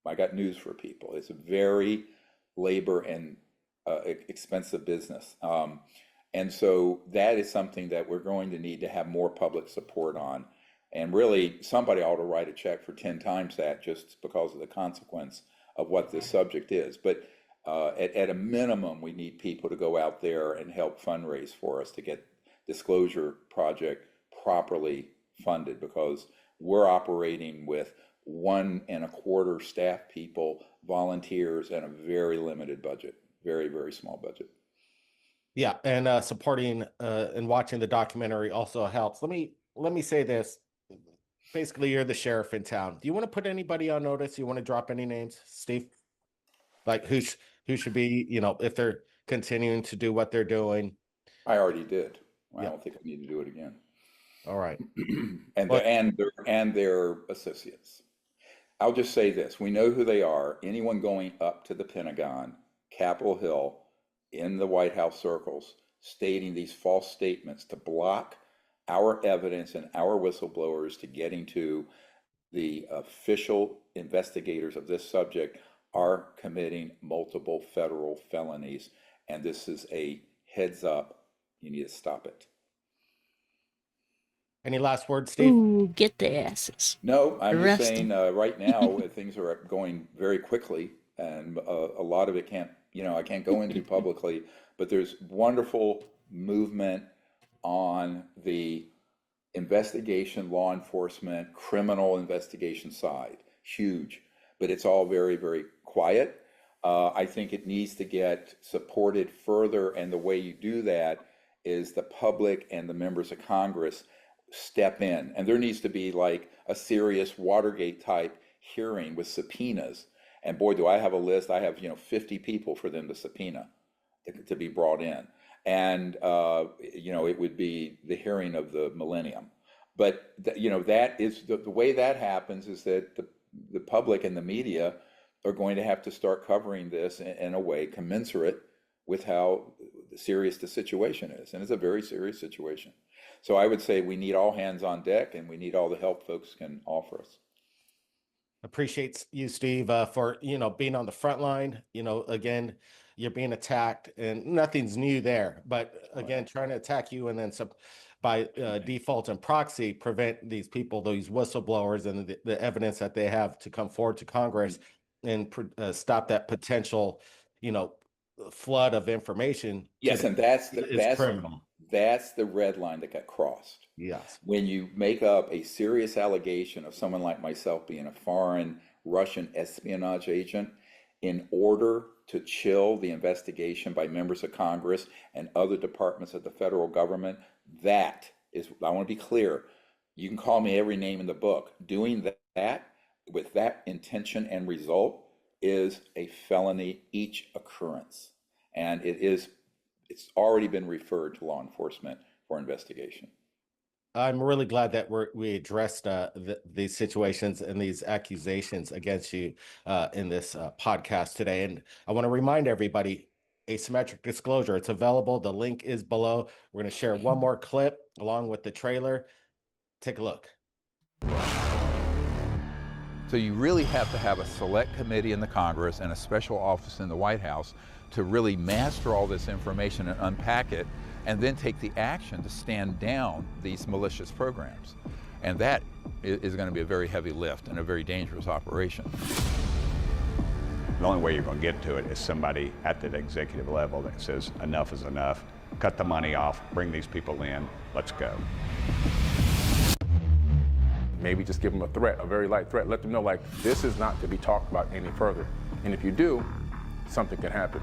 I got news for people. It's a very labor and expensive business. And so that is something that we're going to need to have more public support on. And really, somebody ought to write a check for 10 times that, just because of the consequence of what this subject is. But at a minimum, we need people to go out there and help fundraise for us to get Disclosure Project properly funded, because we're operating with 1 1/4 staff people, volunteers, and a very limited budget, very, very small budget. Yeah, and supporting and watching the documentary also helps. Let me say this. Basically, you're the sheriff in town. Do you want to put anybody on notice? You want to drop any names, Steve? Like who should be, if they're continuing to do what they're doing? I already did. I don't think I need to do it again. All right. and their associates. I'll just say this. We know who they are. Anyone going up to the Pentagon, Capitol Hill, in the White House circles, stating these false statements to block our evidence and our whistleblowers to getting to the official investigators of this subject, are committing multiple federal felonies. And this is a heads up. You need to stop it. Any last words, Steve? Ooh, get the asses. No, I'm Arrest just saying right now things are going very quickly, and a lot of it I can't go into publicly, but there's wonderful movement on the investigation, law enforcement, criminal investigation side. Huge, but it's all very, very quiet. I think it needs to get supported further, and the way you do that is the public and the members of Congress step in, and there needs to be like a serious Watergate type hearing with subpoenas. And boy, do I have a list. I have 50 people for them to subpoena to be brought in, and it would be the hearing of the millennium. But that is the way that happens, is that the public and the media are going to have to start covering this in a way commensurate with how serious the situation is, and it's a very serious situation. So I would say we need all hands on deck, and we need all the help folks can offer us. Appreciates you, Steve, for being on the front line. Again, you're being attacked, and nothing's new there. But again, trying to attack you, and then by default and proxy, prevent these people, these whistleblowers, and the evidence that they have to come forward to Congress and stop that potential, flood of information. Yes, and is criminal. That's the red line that got crossed. Yes. When you make up a serious allegation of someone like myself being a foreign Russian espionage agent in order to chill the investigation by members of Congress and other departments of the federal government, that is, I want to be clear, you can call me every name in the book. Doing that with that intention and result is a felony each occurrence. And it's already been referred to law enforcement for investigation. I'm really glad that we addressed these situations and these accusations against you in this podcast today. And I want to remind everybody, asymmetric disclosure, it's available. The link is below. We're going to share one more clip along with the trailer. Take a look. So you really have to have a select committee in the Congress and a special office in the White House to really master all this information and unpack it, and then take the action to stand down these malicious programs. And that is going to be a very heavy lift and a very dangerous operation. The only way you're going to get to it is somebody at that executive level that says enough is enough, cut the money off, bring these people in, let's go. Maybe just give them a threat, a very light threat. Let them know, like, this is not to be talked about any further. And if you do, something can happen.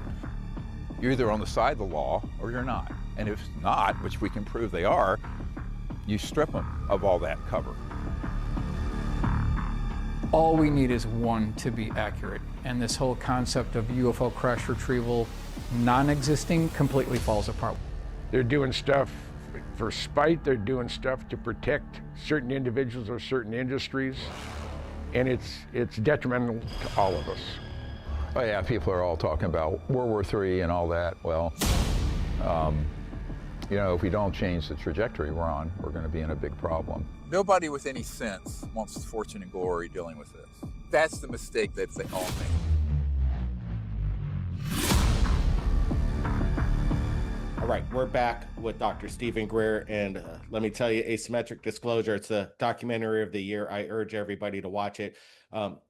You're either on the side of the law or you're not. And if not, which we can prove they are, you strip them of all that cover. All we need is one to be accurate. And this whole concept of UFO crash retrieval non-existing completely falls apart. They're doing stuff for spite. They're doing stuff to protect certain individuals or certain industries. And it's detrimental to all of us. Oh yeah, people are all talking about World War III and all that. Well, if we don't change the trajectory we're on, we're going to be in a big problem. Nobody with any sense wants fortune and glory dealing with this. That's the mistake that they all make. All right, we're back with Dr. Stephen Greer, and let me tell you, Asymmetric Disclosure, it's a documentary of the year. I urge everybody to watch it.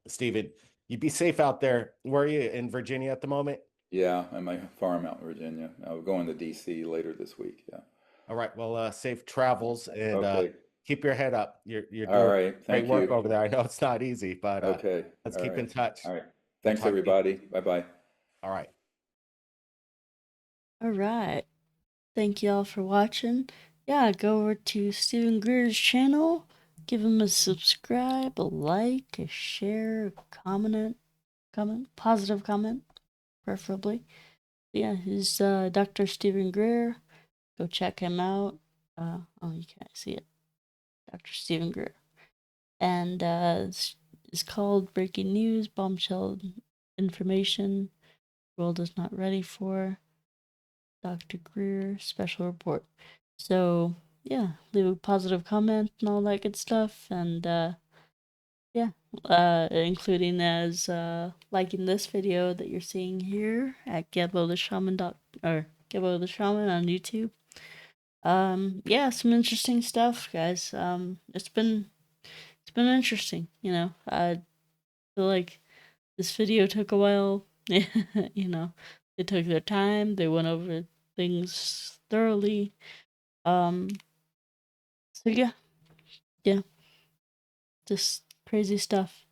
Stephen, you be safe out there. Where are you, in Virginia at the moment? Yeah, at my farm out in Virginia. I'll go into D.C. later this week, yeah. All right, well, safe travels, and okay. Keep your head up. You're doing all right. great work over there. I know it's not easy, but okay. Let's all keep right. in touch. All right. Thanks, everybody. Bye-bye. All right. All right. Thank you all for watching. Yeah, go over to Stephen Greer's channel. Give him a subscribe, a like, a share, a comment, positive comment, preferably. Yeah, he's Dr. Stephen Greer. Go check him out. Oh, you can't see it. Dr. Stephen Greer. And it's called Breaking News, Bombshell Information, World is Not Ready For, Dr. Greer, Special Report. So, yeah, leave a positive comment and all that good stuff. And, including as liking this video that you're seeing here at Gebo the Shaman Gebo the Shaman on YouTube. Yeah, some interesting stuff, guys. It's been interesting, I feel like this video took a while. They took their time, they went over things thoroughly. So yeah, just crazy stuff.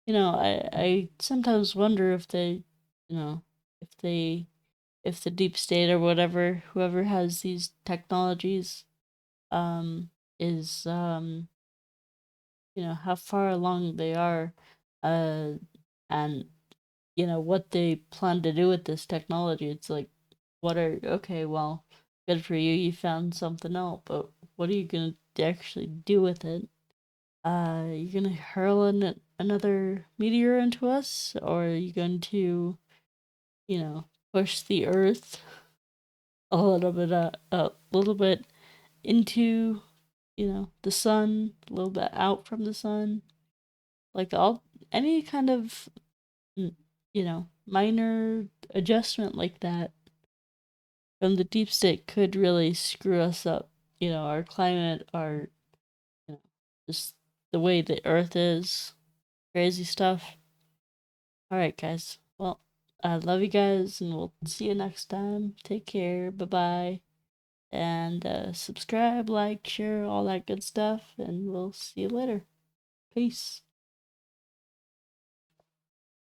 I sometimes wonder if they, if the deep state or whatever, whoever has these technologies, is, how far along they are, and, what they plan to do with this technology. It's like, okay, well, good for you, you found something else, but what are you going to actually do with it? You going to hurl another meteor into us, or are you going to, push the Earth a little bit into, the sun, a little bit out from the sun? Like any kind of, minor adjustment like that from the deep state could really screw us up. Our climate, our, just the way the earth is, crazy stuff. All right, guys. Well, I love you guys, and we'll see you next time. Take care. Bye-bye. And subscribe, like, share, all that good stuff, and we'll see you later. Peace.